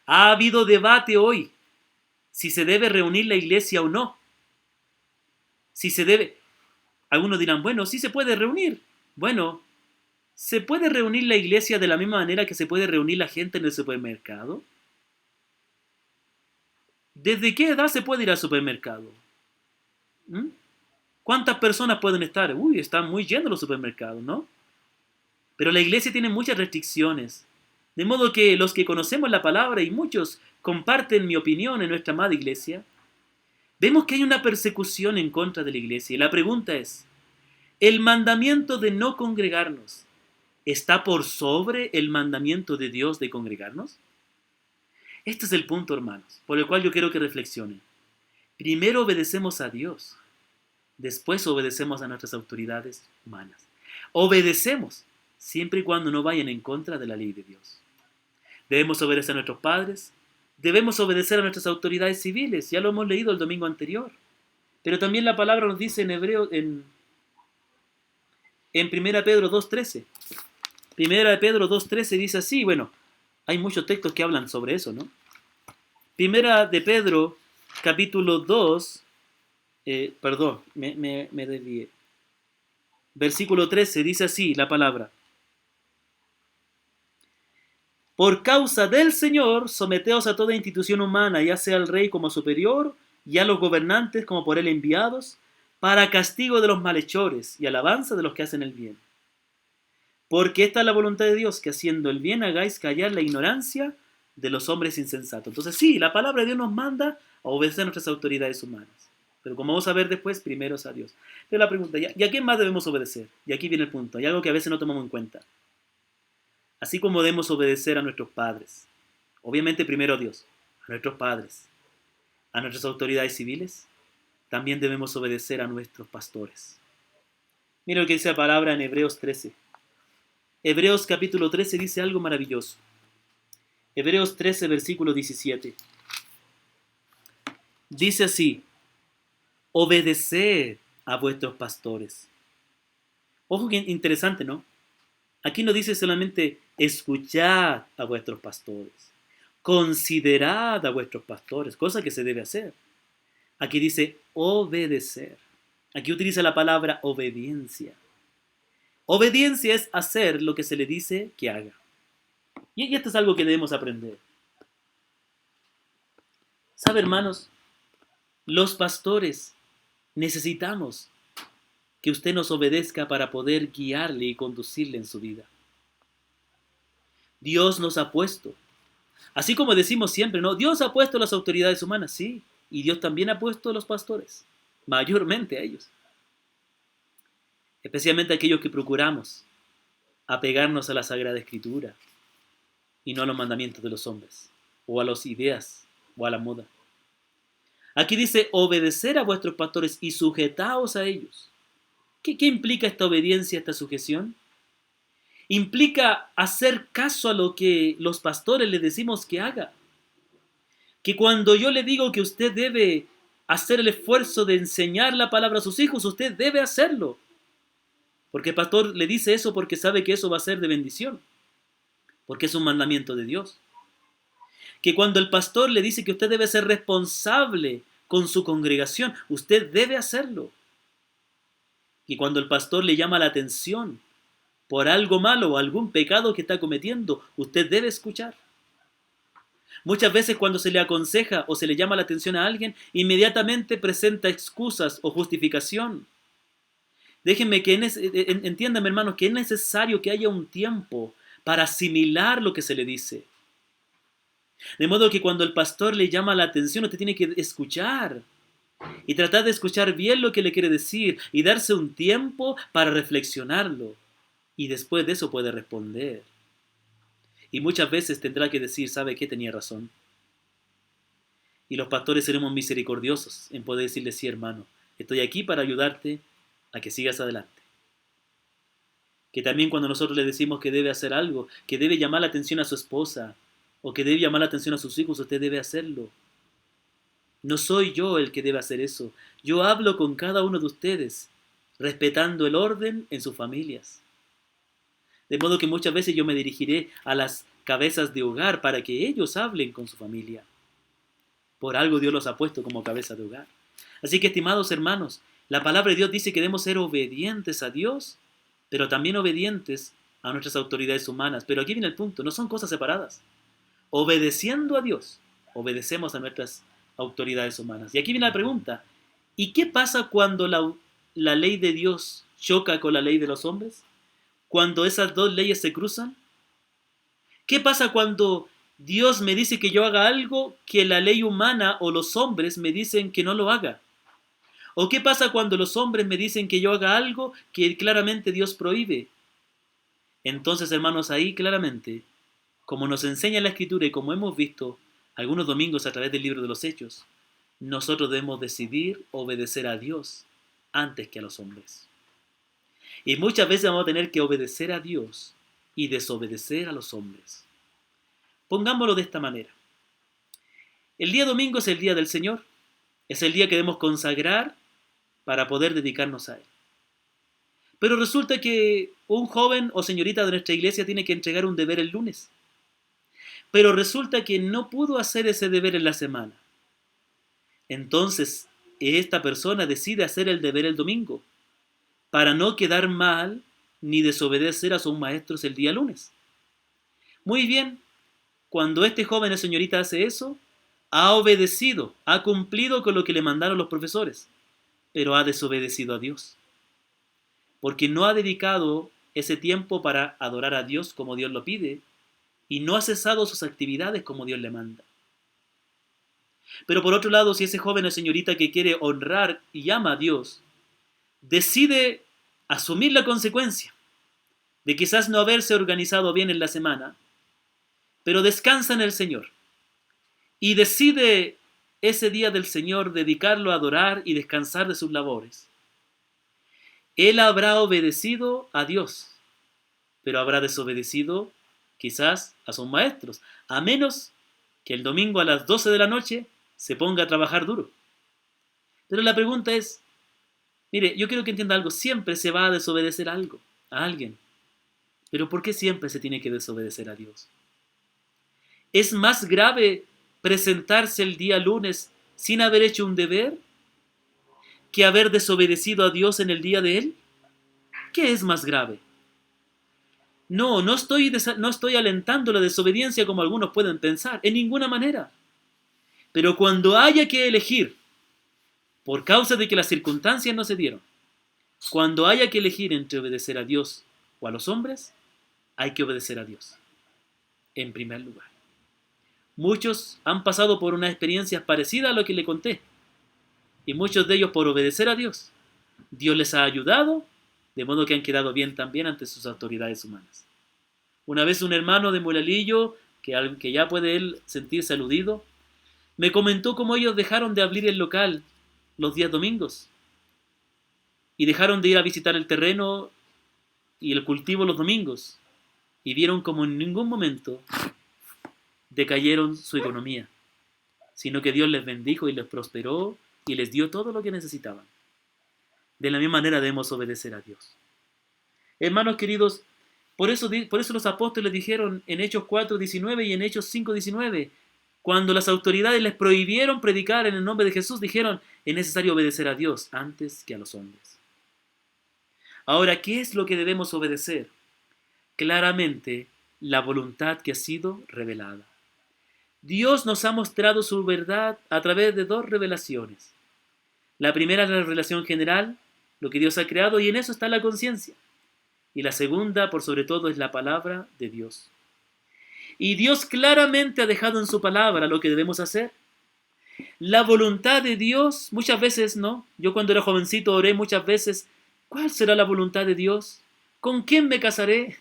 Ha habido debate hoy si se debe reunir la iglesia o no. Si se debe... Algunos dirán, bueno, sí se puede reunir. Bueno, ¿se puede reunir la iglesia de la misma manera que se puede reunir la gente en el supermercado? ¿Desde qué edad se puede ir al supermercado? ¿Mm? ¿Cuántas personas pueden estar? Uy, están muy llenos los supermercados, ¿no? Pero la iglesia tiene muchas restricciones. De modo que los que conocemos la palabra, y muchos comparten mi opinión en nuestra amada iglesia, vemos que hay una persecución en contra de la iglesia. Y la pregunta es, ¿el mandamiento de no congregarnos está por sobre el mandamiento de Dios de congregarnos? Este es el punto, hermanos, por el cual yo quiero que reflexionen. Primero obedecemos a Dios, después obedecemos a nuestras autoridades humanas. Obedecemos, siempre y cuando no vayan en contra de la ley de Dios. Debemos obedecer a nuestros padres, debemos obedecer a nuestras autoridades civiles, ya lo hemos leído el domingo anterior. Pero también la palabra nos dice en Hebreo, en 1 Pedro 2.13. 1 Pedro 2.13 dice así, bueno, hay muchos textos que hablan sobre eso, ¿no? Primera de Pedro, capítulo 2, me desvié. Versículo 13 dice así la palabra. Por causa del Señor, someteos a toda institución humana, ya sea al rey como superior, y a los gobernantes como por él enviados, para castigo de los malhechores y alabanza de los que hacen el bien. Porque esta es la voluntad de Dios, que haciendo el bien hagáis callar la ignorancia de los hombres insensatos. Entonces sí, la palabra de Dios nos manda a obedecer a nuestras autoridades humanas. Pero como vamos a ver después, primero es a Dios. Pero la pregunta, ¿y a quién más debemos obedecer? Y aquí viene el punto, hay algo que a veces no tomamos en cuenta. Así como debemos obedecer a nuestros padres, obviamente primero a Dios, a nuestros padres, a nuestras autoridades civiles, también debemos obedecer a nuestros pastores. Mira lo que dice la palabra en Hebreos 13. Hebreos capítulo 13 dice algo maravilloso. Hebreos 13, versículo 17. Dice así, obedeced a vuestros pastores. Ojo que interesante, ¿no? Aquí no dice solamente escuchad a vuestros pastores, considerad a vuestros pastores, cosa que se debe hacer. Aquí dice obedecer. Aquí utiliza la palabra obediencia. Obediencia es hacer lo que se le dice que haga. Y esto es algo que debemos aprender. ¿Sabe, hermanos? Los pastores necesitamos que usted nos obedezca para poder guiarle y conducirle en su vida. Dios nos ha puesto, así como decimos siempre, ¿no? Dios ha puesto las autoridades humanas, sí, y Dios también ha puesto los pastores, mayormente a ellos. Especialmente a aquellos que procuramos apegarnos a la Sagrada Escritura y no a los mandamientos de los hombres, o a las ideas, o a la moda. Aquí dice, obedecer a vuestros pastores y sujetaos a ellos. ¿Qué implica esta obediencia, esta sujeción? Implica hacer caso a lo que los pastores le decimos que haga. Que cuando yo le digo que usted debe hacer el esfuerzo de enseñar la palabra a sus hijos, usted debe hacerlo. Porque el pastor le dice eso porque sabe que eso va a ser de bendición. Porque es un mandamiento de Dios. Que cuando el pastor le dice que usted debe ser responsable con su congregación, usted debe hacerlo. Y cuando el pastor le llama la atención por algo malo o algún pecado que está cometiendo, usted debe escuchar. Muchas veces cuando se le aconseja o se le llama la atención a alguien, inmediatamente presenta excusas o justificación. Déjenme que entiéndanme, hermanos, que es necesario que haya un tiempo para asimilar lo que se le dice. De modo que cuando el pastor le llama la atención, usted tiene que escuchar. Y tratar de escuchar bien lo que le quiere decir y darse un tiempo para reflexionarlo. Y después de eso puede responder. Y muchas veces tendrá que decir, ¿sabe qué? Tenía razón. Y los pastores seremos misericordiosos en poder decirle, sí, hermano, estoy aquí para ayudarte a que sigas adelante. Que también cuando nosotros le decimos que debe hacer algo, que debe llamar la atención a su esposa, o que debe llamar la atención a sus hijos, usted debe hacerlo. No soy yo el que debe hacer eso. Yo hablo con cada uno de ustedes respetando el orden en sus familias. De modo que muchas veces yo me dirigiré a las cabezas de hogar para que ellos hablen con su familia. Por algo Dios los ha puesto como cabeza de hogar. Así que, estimados hermanos, la palabra de Dios dice que debemos ser obedientes a Dios, pero también obedientes a nuestras autoridades humanas. Pero aquí viene el punto, no son cosas separadas. Obedeciendo a Dios, obedecemos a nuestras autoridades humanas. Y aquí viene la pregunta, ¿y qué pasa cuando la ley de Dios choca con la ley de los hombres? Cuando esas dos leyes se cruzan. ¿Qué pasa cuando Dios me dice que yo haga algo que la ley humana o los hombres me dicen que no lo haga? ¿O qué pasa cuando los hombres me dicen que yo haga algo que claramente Dios prohíbe? Entonces, hermanos, ahí claramente, como nos enseña la Escritura y como hemos visto algunos domingos a través del libro de los Hechos, nosotros debemos decidir obedecer a Dios antes que a los hombres. Y muchas veces vamos a tener que obedecer a Dios y desobedecer a los hombres. Pongámoslo de esta manera. El día domingo es el día del Señor. Es el día que debemos consagrar para poder dedicarnos a Él. Pero resulta que un joven o señorita de nuestra iglesia tiene que entregar un deber el lunes. Pero resulta que no pudo hacer ese deber en la semana. Entonces, esta persona decide hacer el deber el domingo, para no quedar mal ni desobedecer a sus maestros el día lunes. Muy bien, cuando este joven o señorita hace eso, ha obedecido, ha cumplido con lo que le mandaron los profesores, pero ha desobedecido a Dios, porque no ha dedicado ese tiempo para adorar a Dios como Dios lo pide, y no ha cesado sus actividades como Dios le manda. Pero por otro lado, si ese joven o señorita que quiere honrar y ama a Dios, decide asumir la consecuencia de quizás no haberse organizado bien en la semana, pero descansa en el Señor y decide ese día del Señor dedicarlo a adorar y descansar de sus labores. Él habrá obedecido a Dios, pero habrá desobedecido quizás a sus maestros, a menos que el domingo a las 12 de la noche se ponga a trabajar duro. Pero la pregunta es, mire, yo quiero que entienda algo, siempre se va a desobedecer algo, a alguien. Pero ¿por qué siempre se tiene que desobedecer a Dios? ¿Es más grave presentarse el día lunes sin haber hecho un deber que haber desobedecido a Dios en el día de Él? ¿Qué es más grave? No estoy alentando la desobediencia como algunos pueden pensar, en ninguna manera. Pero cuando haya que elegir, por causa de que las circunstancias no se dieron, cuando haya que elegir entre obedecer a Dios o a los hombres, hay que obedecer a Dios, en primer lugar. Muchos han pasado por una experiencia parecida a lo que le conté, y muchos de ellos por obedecer a Dios, Dios les ha ayudado, de modo que han quedado bien también ante sus autoridades humanas. Una vez un hermano de Mulalillo, que ya puede él sentirse aludido, me comentó cómo ellos dejaron de abrir el local los días domingos, y dejaron de ir a visitar el terreno y el cultivo los domingos, y vieron como en ningún momento decayeron su economía, sino que Dios les bendijo y les prosperó y les dio todo lo que necesitaban. De la misma manera debemos obedecer a Dios. Hermanos queridos, por eso los apóstoles dijeron en Hechos 4:19 y en Hechos 5:19, cuando las autoridades les prohibieron predicar en el nombre de Jesús, dijeron, es necesario obedecer a Dios antes que a los hombres. Ahora, ¿qué es lo que debemos obedecer? Claramente, la voluntad que ha sido revelada. Dios nos ha mostrado su verdad a través de dos revelaciones. La primera es la revelación general, lo que Dios ha creado, y en eso está la conciencia. Y la segunda, por sobre todo, es la palabra de Dios. Y Dios claramente ha dejado en su palabra lo que debemos hacer. La voluntad de Dios, muchas veces, ¿no? Yo cuando era jovencito oré muchas veces, ¿cuál será la voluntad de Dios? ¿Con quién me casaré?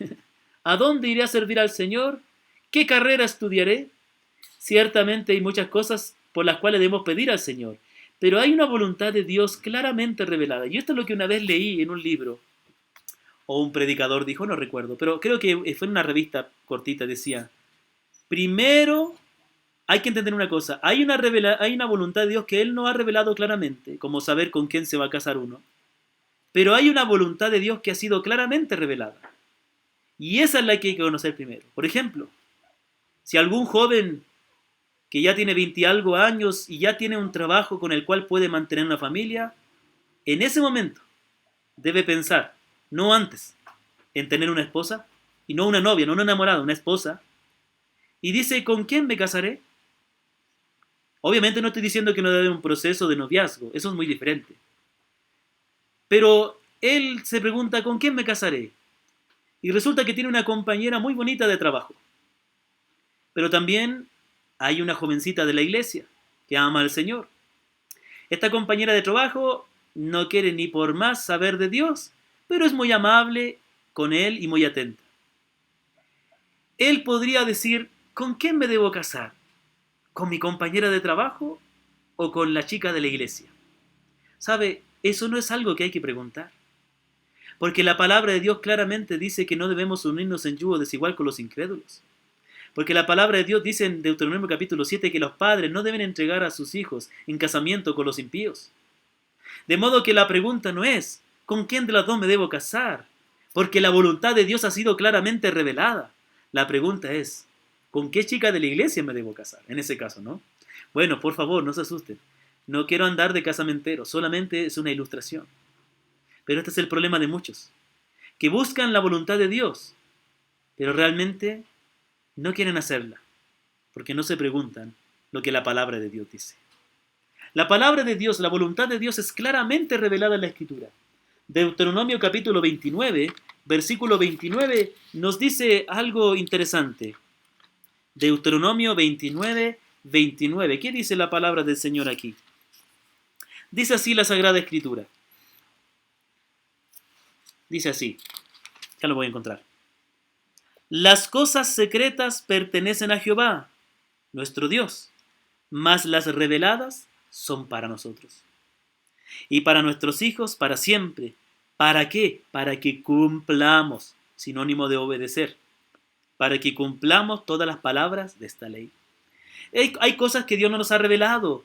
¿A dónde iré a servir al Señor? ¿Qué carrera estudiaré? Ciertamente hay muchas cosas por las cuales debemos pedir al Señor, pero hay una voluntad de Dios claramente revelada. Y esto es lo que una vez leí en un libro, o un predicador dijo, no recuerdo, pero creo que fue en una revista cortita, decía, primero hay que entender una cosa, hay una voluntad de Dios que Él no ha revelado claramente, como saber con quién se va a casar uno. Pero hay una voluntad de Dios que ha sido claramente revelada. Y esa es la que hay que conocer primero. Por ejemplo, si algún joven que ya tiene 20 y algo años y ya tiene un trabajo con el cual puede mantener una familia, en ese momento debe pensar, no antes, en tener una esposa, y no una novia, no una enamorada, una esposa, y dice, ¿con quién me casaré? Obviamente no estoy diciendo que no debe haber un proceso de noviazgo, eso es muy diferente. Pero él se pregunta, ¿con quién me casaré? Y resulta que tiene una compañera muy bonita de trabajo. Pero también hay una jovencita de la iglesia que ama al Señor. Esta compañera de trabajo no quiere ni por más saber de Dios, pero es muy amable con él y muy atenta. Él podría decir, ¿con quién me debo casar? ¿Con mi compañera de trabajo o con la chica de la iglesia? ¿Sabe? Eso no es algo que hay que preguntar. Porque la palabra de Dios claramente dice que no debemos unirnos en yugo desigual con los incrédulos. Porque la palabra de Dios dice en Deuteronomio capítulo 7 que los padres no deben entregar a sus hijos en casamiento con los impíos. De modo que la pregunta no es, ¿con quién de las dos me debo casar? Porque la voluntad de Dios ha sido claramente revelada. La pregunta es, ¿con qué chica de la iglesia me debo casar? En ese caso, ¿no? Bueno, por favor, no se asusten. No quiero andar de casamentero, solamente es una ilustración. Pero este es el problema de muchos, que buscan la voluntad de Dios, pero realmente no quieren hacerla, porque no se preguntan lo que la palabra de Dios dice. La palabra de Dios, la voluntad de Dios es claramente revelada en la Escritura. Deuteronomio capítulo 29, versículo 29, nos dice algo interesante. Deuteronomio 29, 29. ¿Qué dice la palabra del Señor aquí? Dice así la Sagrada Escritura. Dice así, ya lo voy a encontrar. Las cosas secretas pertenecen a Jehová, nuestro Dios, mas las reveladas son para nosotros. Y para nuestros hijos para siempre. ¿Para qué? Para que cumplamos, sinónimo de obedecer, para que cumplamos todas las palabras de esta ley. Hay cosas que Dios no nos ha revelado.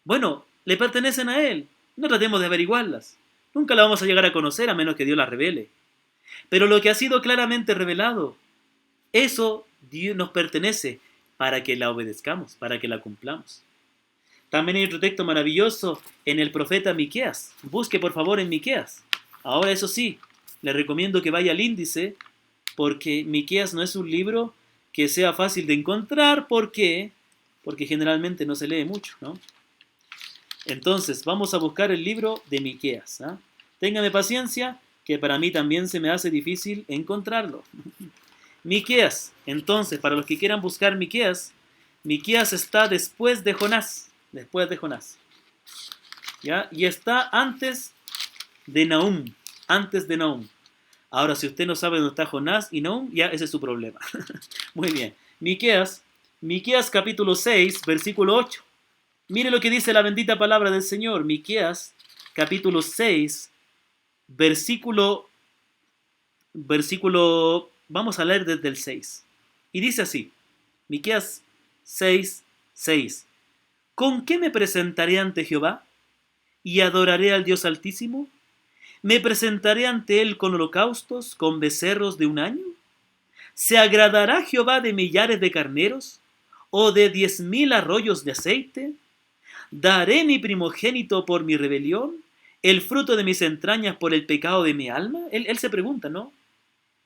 Bueno, le pertenecen a Él. No tratemos de averiguarlas. Nunca la vamos a llegar a conocer a menos que Dios la revele. Pero lo que ha sido claramente revelado, eso Dios nos pertenece para que la obedezcamos, para que la cumplamos. También hay otro texto maravilloso en el profeta Miqueas. Busque por favor en Miqueas. Ahora eso sí, le recomiendo que vaya al índice, porque Miqueas no es un libro que sea fácil de encontrar. ¿Por qué? Porque generalmente no se lee mucho, ¿no? Entonces, vamos a buscar el libro de Miqueas, ¿eh? Téngame paciencia, que para mí también se me hace difícil encontrarlo. Miqueas, entonces, para los que quieran buscar Miqueas, Miqueas está después de Jonás, ¿ya? Y está antes de Nahum, Ahora, si usted no sabe dónde está Jonás y Nahum, ya ese es su problema. Muy bien. Miqueas capítulo 6, versículo 8. Mire lo que dice la bendita palabra del Señor. Miqueas capítulo 6, versículo, vamos a leer desde el 6. Y dice así, Miqueas 6, 6. ¿Con qué me presentaré ante Jehová? ¿Y adoraré al Dios Altísimo? ¿Me presentaré ante Él con holocaustos, con becerros de un año? ¿Se agradará Jehová de millares de carneros? ¿O de 10,000 arroyos de aceite? ¿Daré mi primogénito por mi rebelión? ¿El fruto de mis entrañas por el pecado de mi alma? Él se pregunta, ¿no?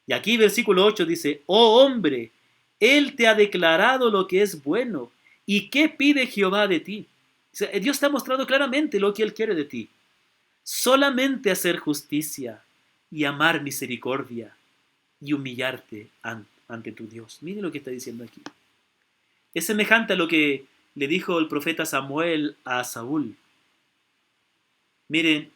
Y aquí versículo 8 dice, oh hombre, Él te ha declarado lo que es bueno. ¿Y qué pide Jehová de ti? O sea, Dios te ha mostrado claramente lo que Él quiere de ti. Solamente hacer justicia y amar misericordia y humillarte ante tu Dios. Mire lo que está diciendo aquí. Es semejante a lo que le dijo el profeta Samuel a Saúl. Miren,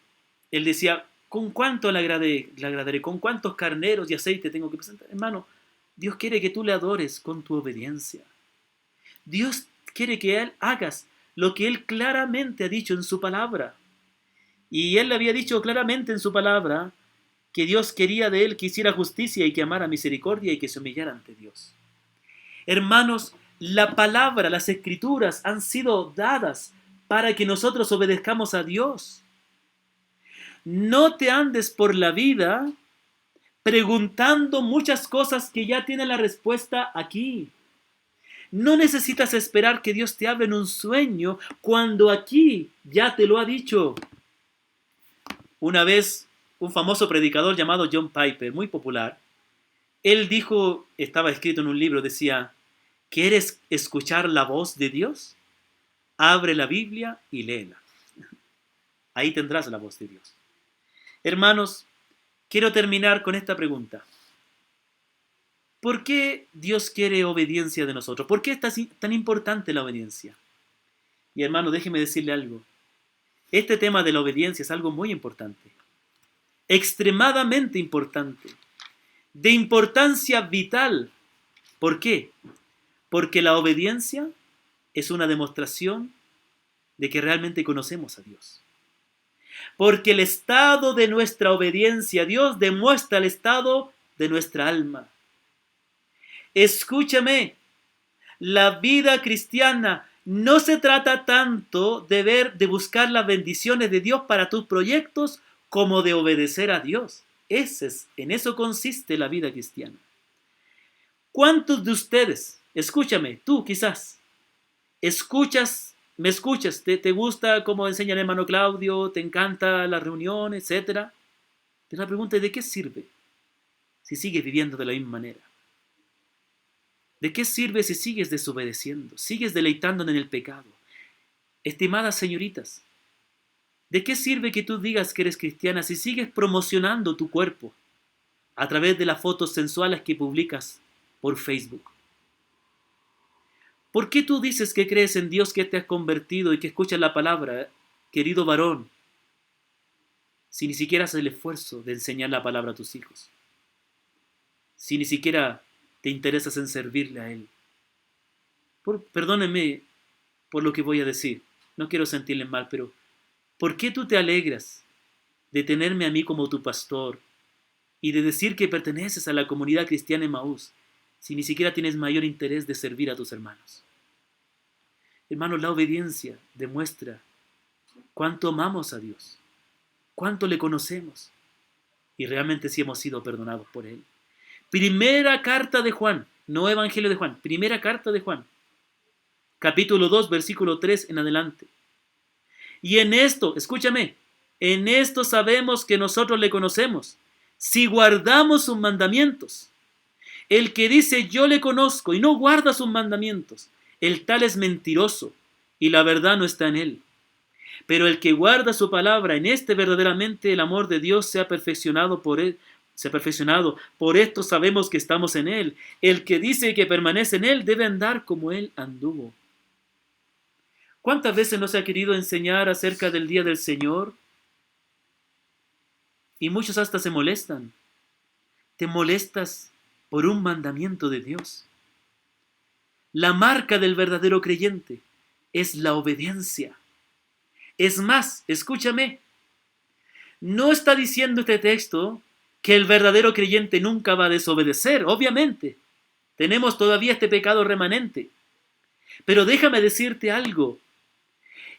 él decía, ¿con cuánto le agradaré? ¿Con cuántos carneros y aceite tengo que presentar? Hermano, Dios quiere que tú le adores con tu obediencia. Dios quiere que Él hagas lo que Él claramente ha dicho en su palabra. Y Él le había dicho claramente en su palabra que Dios quería de Él que hiciera justicia y que amara misericordia y que se humillara ante Dios. Hermanos, la palabra, las escrituras han sido dadas para que nosotros obedezcamos a Dios. No te andes por la vida preguntando muchas cosas que ya tienen la respuesta aquí. No necesitas esperar que Dios te hable en un sueño cuando aquí ya te lo ha dicho. Una vez, un famoso predicador llamado John Piper, muy popular, él dijo, estaba escrito en un libro, decía, ¿quieres escuchar la voz de Dios? Abre la Biblia y léela. Ahí tendrás la voz de Dios. Hermanos, quiero terminar con esta pregunta. ¿Por qué Dios quiere obediencia de nosotros? ¿Por qué es tan importante la obediencia? Y hermano, déjeme decirle algo. Este tema de la obediencia es algo muy importante. Extremadamente importante. De importancia vital. ¿Por qué? Porque la obediencia es una demostración de que realmente conocemos a Dios. Porque el estado de nuestra obediencia a Dios demuestra el estado de nuestra alma. Escúchame, la vida cristiana no se trata tanto de buscar las bendiciones de Dios para tus proyectos como de obedecer a Dios. En eso consiste la vida cristiana. ¿Cuántos de ustedes, escúchame, tú quizás, me escuchas, te gusta cómo enseña el hermano Claudio, te encanta la reunión, etcétera? Pero la pregunta es, ¿de qué sirve si sigues viviendo de la misma manera? ¿De qué sirve si sigues desobedeciendo, sigues deleitándote en el pecado? Estimadas señoritas, ¿de qué sirve que tú digas que eres cristiana si sigues promocionando tu cuerpo a través de las fotos sensuales que publicas por Facebook? ¿Por qué tú dices que crees en Dios, que te has convertido y que escuchas la palabra, querido varón, si ni siquiera haces el esfuerzo de enseñar la palabra a tus hijos? Si ni siquiera te interesas en servirle a Él. Perdónenme por lo que voy a decir, no quiero sentirle mal, pero ¿por qué tú te alegras de tenerme a mí como tu pastor y de decir que perteneces a la comunidad cristiana Emaús si ni siquiera tienes mayor interés de servir a tus hermanos? Hermanos, la obediencia demuestra cuánto amamos a Dios, cuánto le conocemos y realmente si hemos sido perdonados por Él. Primera carta de Juan, no Evangelio de Juan, primera carta de Juan, capítulo 2, versículo 3 en adelante. Y en esto, escúchame, en esto sabemos que nosotros le conocemos, si guardamos sus mandamientos. El que dice yo le conozco y no guarda sus mandamientos, el tal es mentiroso y la verdad no está en él. Pero el que guarda su palabra, en este verdaderamente el amor de Dios se ha perfeccionado por él. Por esto sabemos que estamos en Él. El que dice que permanece en Él debe andar como Él anduvo. ¿Cuántas veces nos ha querido enseñar acerca del día del Señor? Y muchos hasta se molestan. Te molestas por un mandamiento de Dios. La marca del verdadero creyente es la obediencia. Es más, escúchame, no está diciendo este texto que el verdadero creyente nunca va a desobedecer, obviamente. Tenemos todavía este pecado remanente. Pero déjame decirte algo.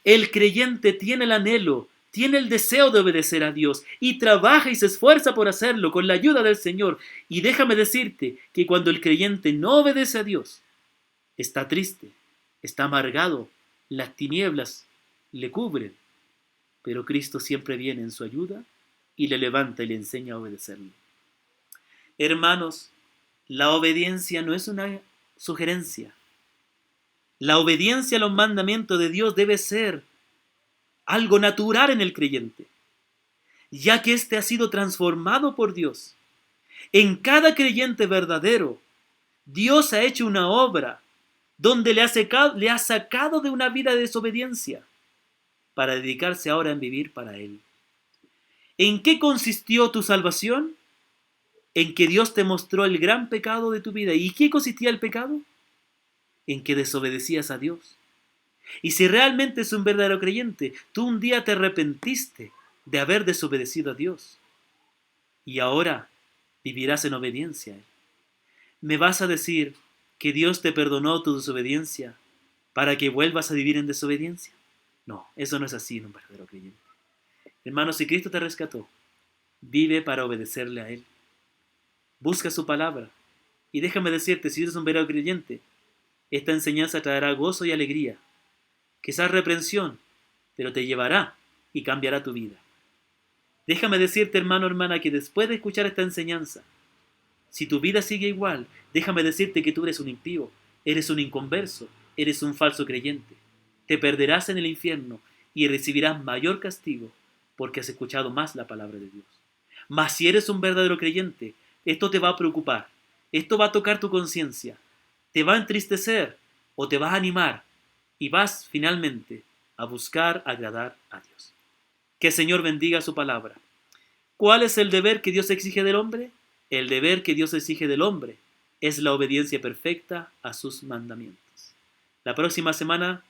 El creyente tiene el anhelo, tiene el deseo de obedecer a Dios y trabaja y se esfuerza por hacerlo con la ayuda del Señor. Y déjame decirte que cuando el creyente no obedece a Dios, está triste, está amargado, las tinieblas le cubren. Pero Cristo siempre viene en su ayuda y le levanta y le enseña a obedecerlo. Hermanos, la obediencia no es una sugerencia. La obediencia a los mandamientos de Dios debe ser algo natural en el creyente, ya que éste ha sido transformado por Dios. En cada creyente verdadero, Dios ha hecho una obra donde le ha sacado de una vida de desobediencia para dedicarse ahora en vivir para Él. ¿En qué consistió tu salvación? En que Dios te mostró el gran pecado de tu vida. ¿Y qué consistía el pecado? En que desobedecías a Dios. Y si realmente es un verdadero creyente, tú un día te arrepentiste de haber desobedecido a Dios. Y ahora vivirás en obediencia a Él. ¿Me vas a decir que Dios te perdonó tu desobediencia para que vuelvas a vivir en desobediencia? No, eso no es así en un verdadero creyente. Hermano, si Cristo te rescató, vive para obedecerle a Él. Busca su palabra. Y déjame decirte, si eres un verdadero creyente, esta enseñanza traerá gozo y alegría. Quizás reprensión, pero te llevará y cambiará tu vida. Déjame decirte, hermano, hermana, que después de escuchar esta enseñanza, si tu vida sigue igual, déjame decirte que tú eres un impío, eres un inconverso, eres un falso creyente. Te perderás en el infierno y recibirás mayor castigo porque has escuchado más la palabra de Dios. Mas si eres un verdadero creyente, esto te va a preocupar, esto va a tocar tu conciencia, te va a entristecer o te va a animar y vas finalmente a buscar agradar a Dios. Que el Señor bendiga su palabra. ¿Cuál es el deber que Dios exige del hombre? El deber que Dios exige del hombre es la obediencia perfecta a sus mandamientos. La próxima semana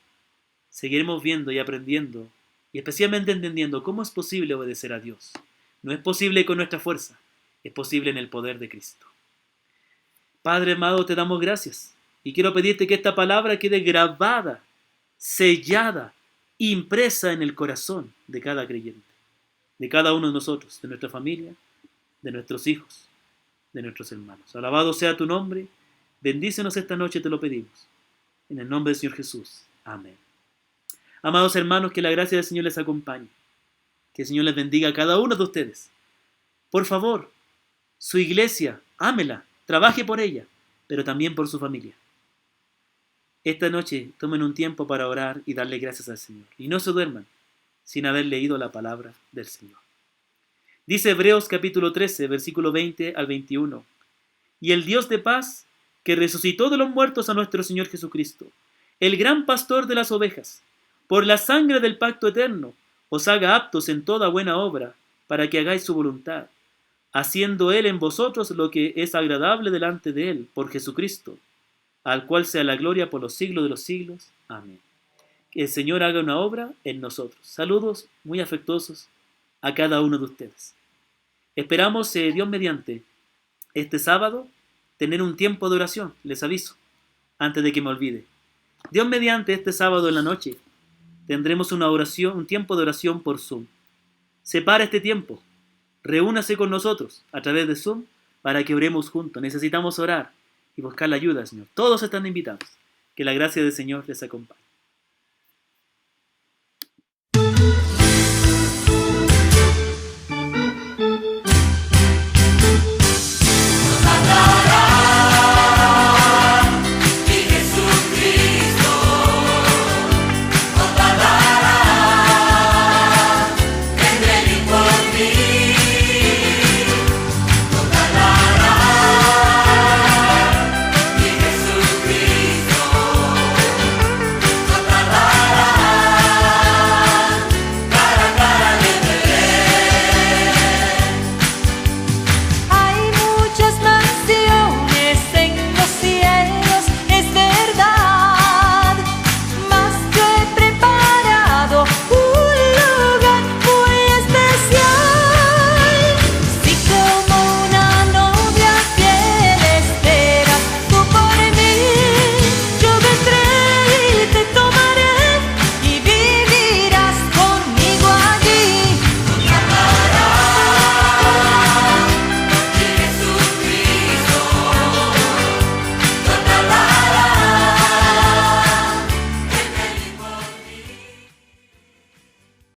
seguiremos viendo y aprendiendo y especialmente entendiendo cómo es posible obedecer a Dios. No es posible con nuestra fuerza, es posible en el poder de Cristo. Padre amado, te damos gracias y quiero pedirte que esta palabra quede grabada, sellada, impresa en el corazón de cada creyente, de cada uno de nosotros, de nuestra familia, de nuestros hijos, de nuestros hermanos. Alabado sea tu nombre, bendícenos esta noche, te lo pedimos. En el nombre del Señor Jesús. Amén. Amados hermanos, que la gracia del Señor les acompañe. Que el Señor les bendiga a cada uno de ustedes. Por favor, su iglesia, ámela, trabaje por ella, pero también por su familia. Esta noche tomen un tiempo para orar y darle gracias al Señor. Y no se duerman sin haber leído la palabra del Señor. Dice Hebreos capítulo 13, versículo 20 al 21. Y el Dios de paz, que resucitó de los muertos a nuestro Señor Jesucristo, el gran pastor de las ovejas, por la sangre del pacto eterno, os haga aptos en toda buena obra, para que hagáis su voluntad, haciendo Él en vosotros lo que es agradable delante de Él, por Jesucristo, al cual sea la gloria por los siglos de los siglos. Amén. Que el Señor haga una obra en nosotros. Saludos muy afectuosos a cada uno de ustedes. Esperamos, Dios mediante, este sábado, tener un tiempo de oración, les aviso, antes de que me olvide. Dios mediante, este sábado en la noche, tendremos una oración, un tiempo de oración por Zoom. Separa este tiempo, reúnase con nosotros a través de Zoom para que oremos juntos. Necesitamos orar y buscar la ayuda del Señor. Todos están invitados. Que la gracia del Señor les acompañe.